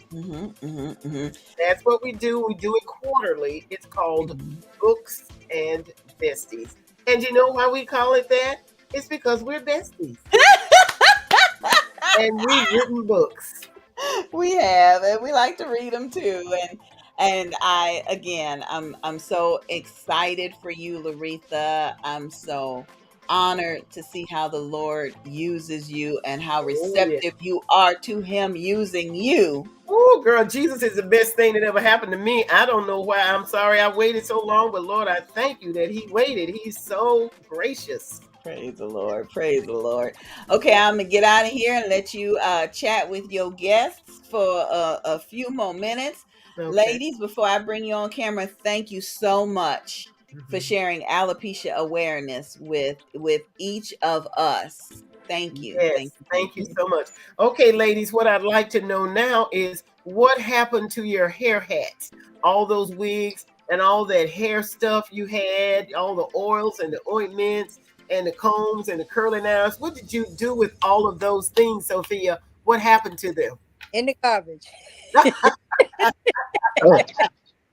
That's what we do. We do it quarterly. It's called Books and Besties. And you know why we call it that? It's because we're besties. And we've written books. We have, and we like to read them too. And I'm so excited for you, Laretha. I'm so honored to see how the Lord uses you and how receptive you are to him using you. Oh, girl, Jesus is the best thing that ever happened to me. I don't know why. I'm sorry I waited so long, but Lord, I thank you that he waited. He's so gracious. Praise the Lord. Praise the Lord. Okay, I'm going to get out of here and let you chat with your guests for a few more minutes. Okay. Ladies, before I bring you on camera, thank you so much for sharing alopecia awareness with each of us. Thank you. Yes, thank you so much. Okay, ladies, what I'd like to know now is what happened to your hair hats? All those wigs and all that hair stuff you had, all the oils and the ointments and the combs and the curling irons. What did you do with all of those things, Sophia? What happened to them? In the garbage.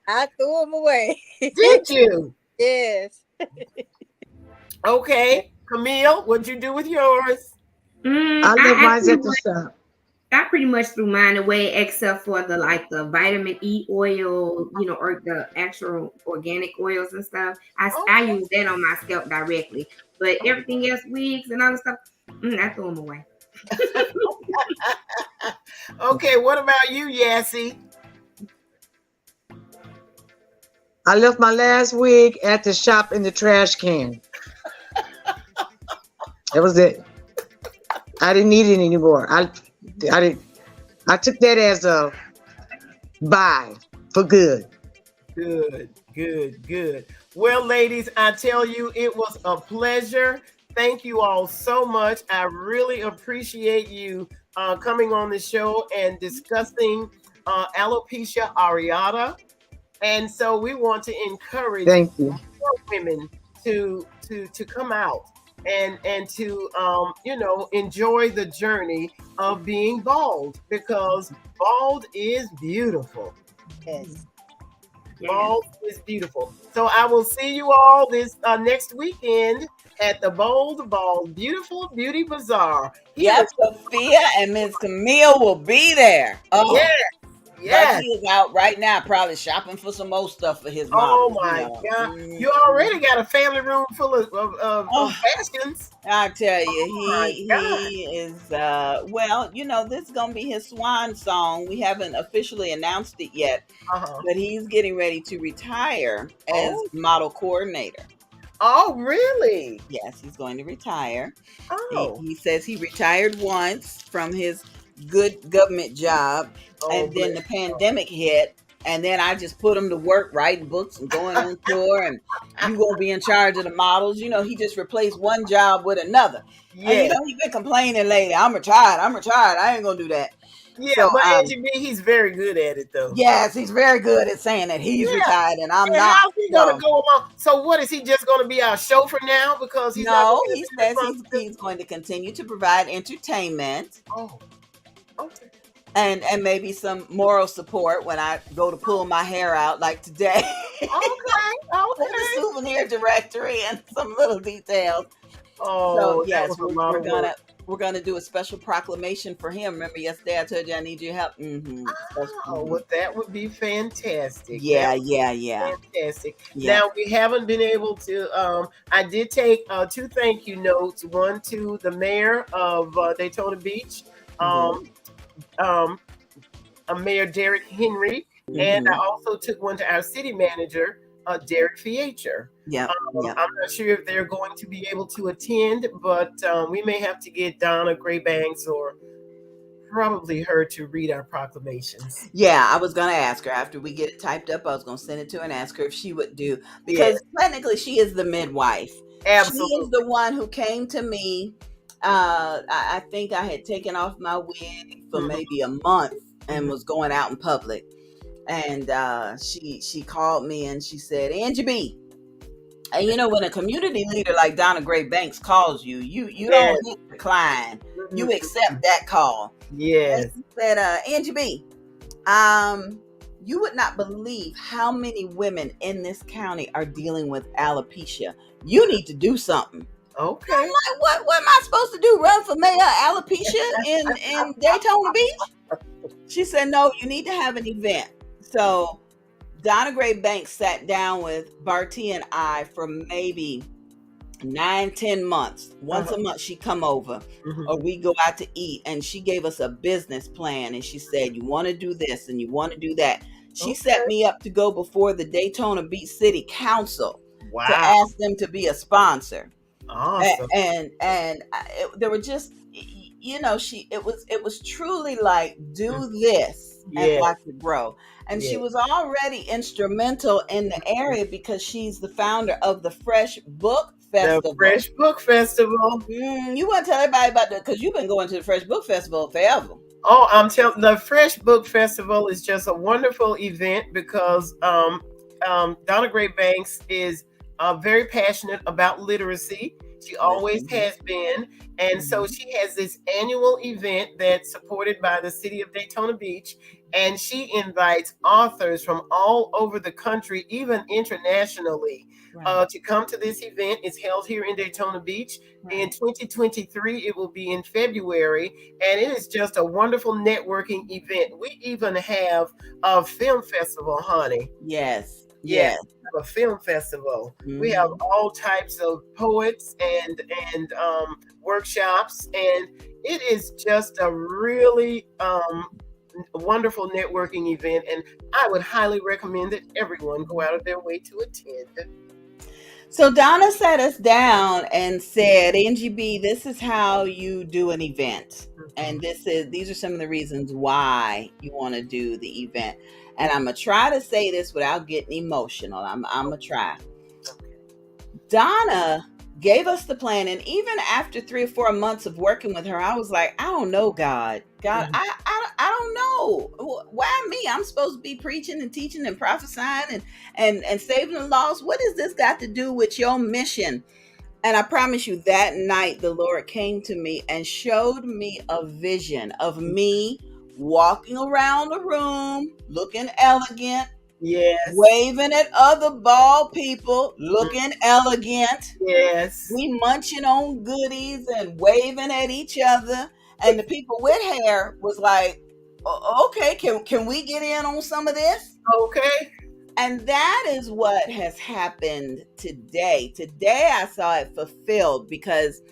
I threw them away. Did you? Yes. Okay. Camille, what'd you do with yours? I left mine at the shop. I pretty much threw mine away, except for the vitamin E oil, or the actual organic oils and stuff. I use that on my scalp directly, but everything else, wigs and other stuff, I threw them away. Okay, what about you, Yassi? I left my last wig at the shop in the trash can. That was it. I didn't need it anymore. I took that as a bye for good. Good. Well, ladies, I tell you, it was a pleasure. Thank you all so much. I really appreciate you coming on the show and discussing alopecia areata. And so we want to encourage more women to come out and to enjoy the journey of being bald, because bald is beautiful. Yes. Bald is beautiful. So I will see you all this next weekend at the Bold Bald Beautiful Beauty Bazaar. Yes, Sophia and Miss Camille will be there. Oh, yes. He is out right now, probably shopping for some more stuff for his mom. Oh my God! You already got a family room full of fashions. I tell you, he is. Well, this is gonna be his swan song. We haven't officially announced it yet, but he's getting ready to retire as model coordinator. Oh, really? Yes, he's going to retire. Oh. He says he retired once from his good government job, and then the pandemic hit, and then I just put him to work writing books and going on tour, and you gonna be in charge of the models. He just replaced one job with another. Yeah. And he's been complaining lately. I'm retired. I ain't gonna do that. Yeah, so, but Angie B, he's very good at it, though. Yes, he's very good at saying that he's retired and I'm not. How's he gonna go along? So what, is he just gonna be our chauffeur now? Because he says he's going to continue to provide entertainment. Oh, okay. And maybe some moral support when I go to pull my hair out, like today. Okay. The souvenir directory and some little details. Oh, so yes, we're gonna do a special proclamation for him. Remember yesterday I told you I need your help? Well, that would be fantastic. Yeah. Fantastic. Yeah. Now, we haven't been able to, I did take 2 thank you notes, one to the mayor of Daytona Beach, Mayor Derek Henry, and I also took one to our city manager, Derek Fiacher. I'm not sure if they're going to be able to attend, but we may have to get Donna Graybanks or probably her to read our proclamations. Yeah, I was going to ask her after we get it typed up. I was going to send it to her and ask her if she would do, because technically she is the midwife. Absolutely. She is the one who came to me. I think I had taken off my wig for maybe a month and was going out in public. And she called me and she said, Angie B, and when a community leader like Donna Gray Banks calls you, you don't hit decline. You accept that call. Yes. And she said, Angie B, you would not believe how many women in this county are dealing with alopecia. You need to do something. Okay. I'm like, what am I supposed to do? Run for mayor alopecia in Daytona Beach? She said, no, you need to have an event. So Donna Gray Banks sat down with Barty and I for maybe 9-10 months. Once a month she'd come over or we go out to eat, and she gave us a business plan, and she said, you want to do this and you want to do that. She set me up to go before the Daytona Beach City Council to ask them to be a sponsor. Awesome. And there were just, it was truly like, do this and watch it grow. And she was already instrumental in the area because she's the founder of the Fresh Book Festival. The Fresh Book Festival. You want to tell everybody about that, because you've been going to the Fresh Book Festival forever. Oh, I'm telling, the Fresh Book Festival is just a wonderful event because Donna Gray Banks is very passionate about literacy. She always has been. And so she has this annual event that's supported by the city of Daytona Beach. And she invites authors from all over the country, even internationally, to come to this event. It's held here in Daytona Beach. In 2023, it will be in February. And it is just a wonderful networking event. We even have a film festival, honey. Yes. A film festival. We have all types of poets and workshops, and it is just a really wonderful networking event, and I would highly recommend that everyone go out of their way to attend. So Donna sat us down and said, NGB, this is how you do an event. And these are some of the reasons why you want to do the event. And I'm going to try to say this without getting emotional. I'm going to try. Donna gave us the plan. And even after 3 or 4 months of working with her, I was like, I don't know, God, I don't know. Why me? I'm supposed to be preaching and teaching and prophesying and saving the lost. What does this got to do with your mission? And I promise you, that night, the Lord came to me and showed me a vision of me walking around the room, looking elegant. Yes. Waving at other bald people, looking elegant. Yes. We munching on goodies and waving at each other. And the people with hair was like, okay, can we get in on some of this? Okay. And that is what has happened today. Today I saw it fulfilled because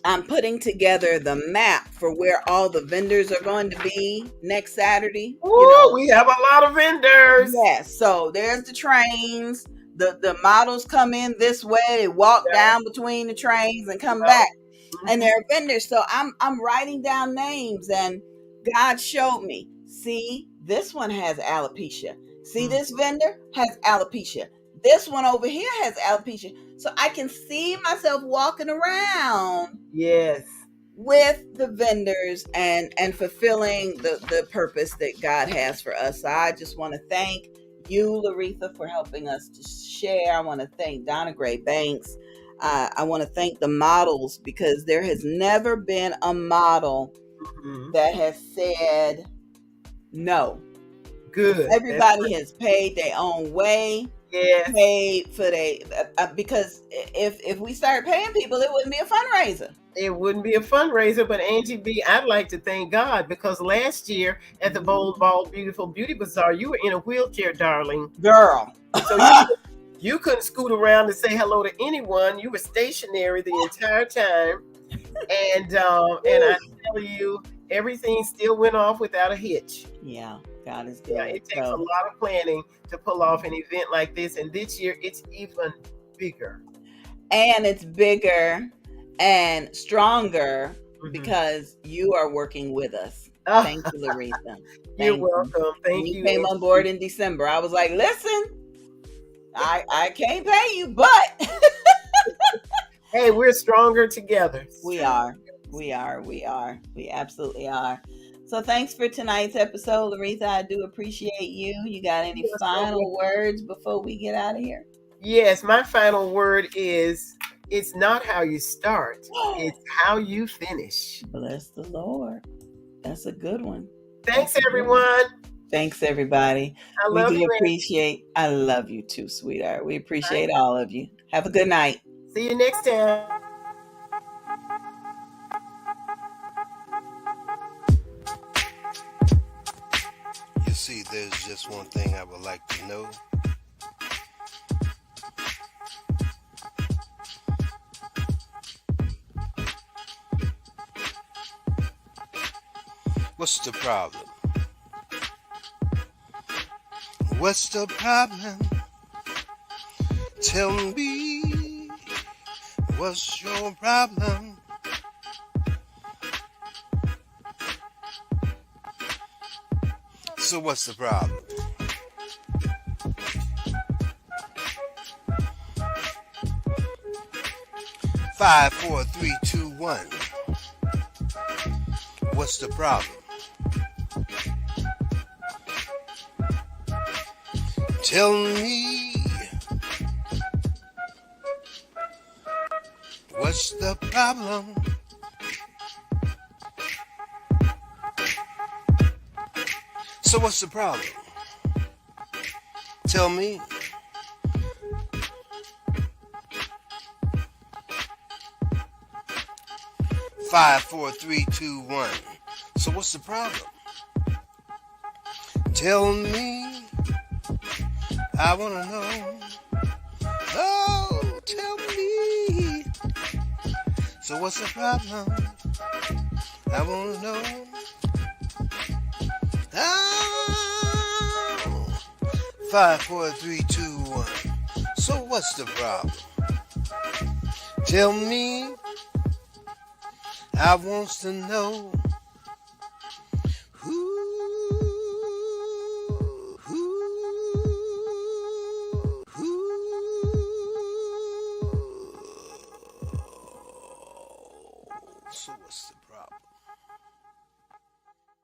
I'm putting together the map for where all the vendors are going to be next Saturday. Ooh, we have a lot of vendors. Yes. So there's the trains. The models come in this way. They walk down between the trains and come back. And there are vendors. So I'm writing down names, and God showed me. See, this one has alopecia. See, this vendor has alopecia. This one over here has alopecia. So I can see myself walking around. Yes. With the vendors and fulfilling the purpose that God has for us. So I just want to thank you, Laretha, for helping us to share. I want to thank Donna Gray Banks. I want to thank the models, because there has never been a model that has said no. Good. Everybody has paid their own way. Yes. Paid for because if we start paying people, it wouldn't be a fundraiser. It wouldn't be a fundraiser. But Angie B, I'd like to thank God, because last year at the Bold, Bald, Beautiful Beauty Bazaar, you were in a wheelchair, darling. Girl. So you couldn't scoot around and say hello to anyone. You were stationary the entire time. And I tell you, everything still went off without a hitch. Yeah, God is good. Yeah, it takes a lot of planning to pull off an event like this. And this year, it's even bigger. And it's bigger and stronger because you are working with us. Thank you, Laretha. You're welcome. Thank you. You came on board in December. I was like, listen, I can't pay you, but hey, we're stronger together. We are. We absolutely are. So thanks for tonight's episode, Laretha. I do appreciate you. You got any final words before we get out of here? Yes, my final word is, it's not how you start, it's how you finish. Bless the Lord. That's a good one. Thanks, everyone. Thanks, everybody. I love you. I love you too, sweetheart. We appreciate all of you. Have a good night. See you next time. You see, there's just one thing I would like to know. What's the problem? What's the problem? Tell me, what's your problem? So what's the problem? Five, 4, 3, 2, 1. What's the problem? Tell me, what's the problem? So what's the problem? Tell me. Five, 4, 3, 2, 1. So what's the problem? Tell me. I wanna know. Oh, tell me. So what's the problem? I wanna know. 5, 4, 3, 2, 1. So what's the problem? Tell me. I wants to know.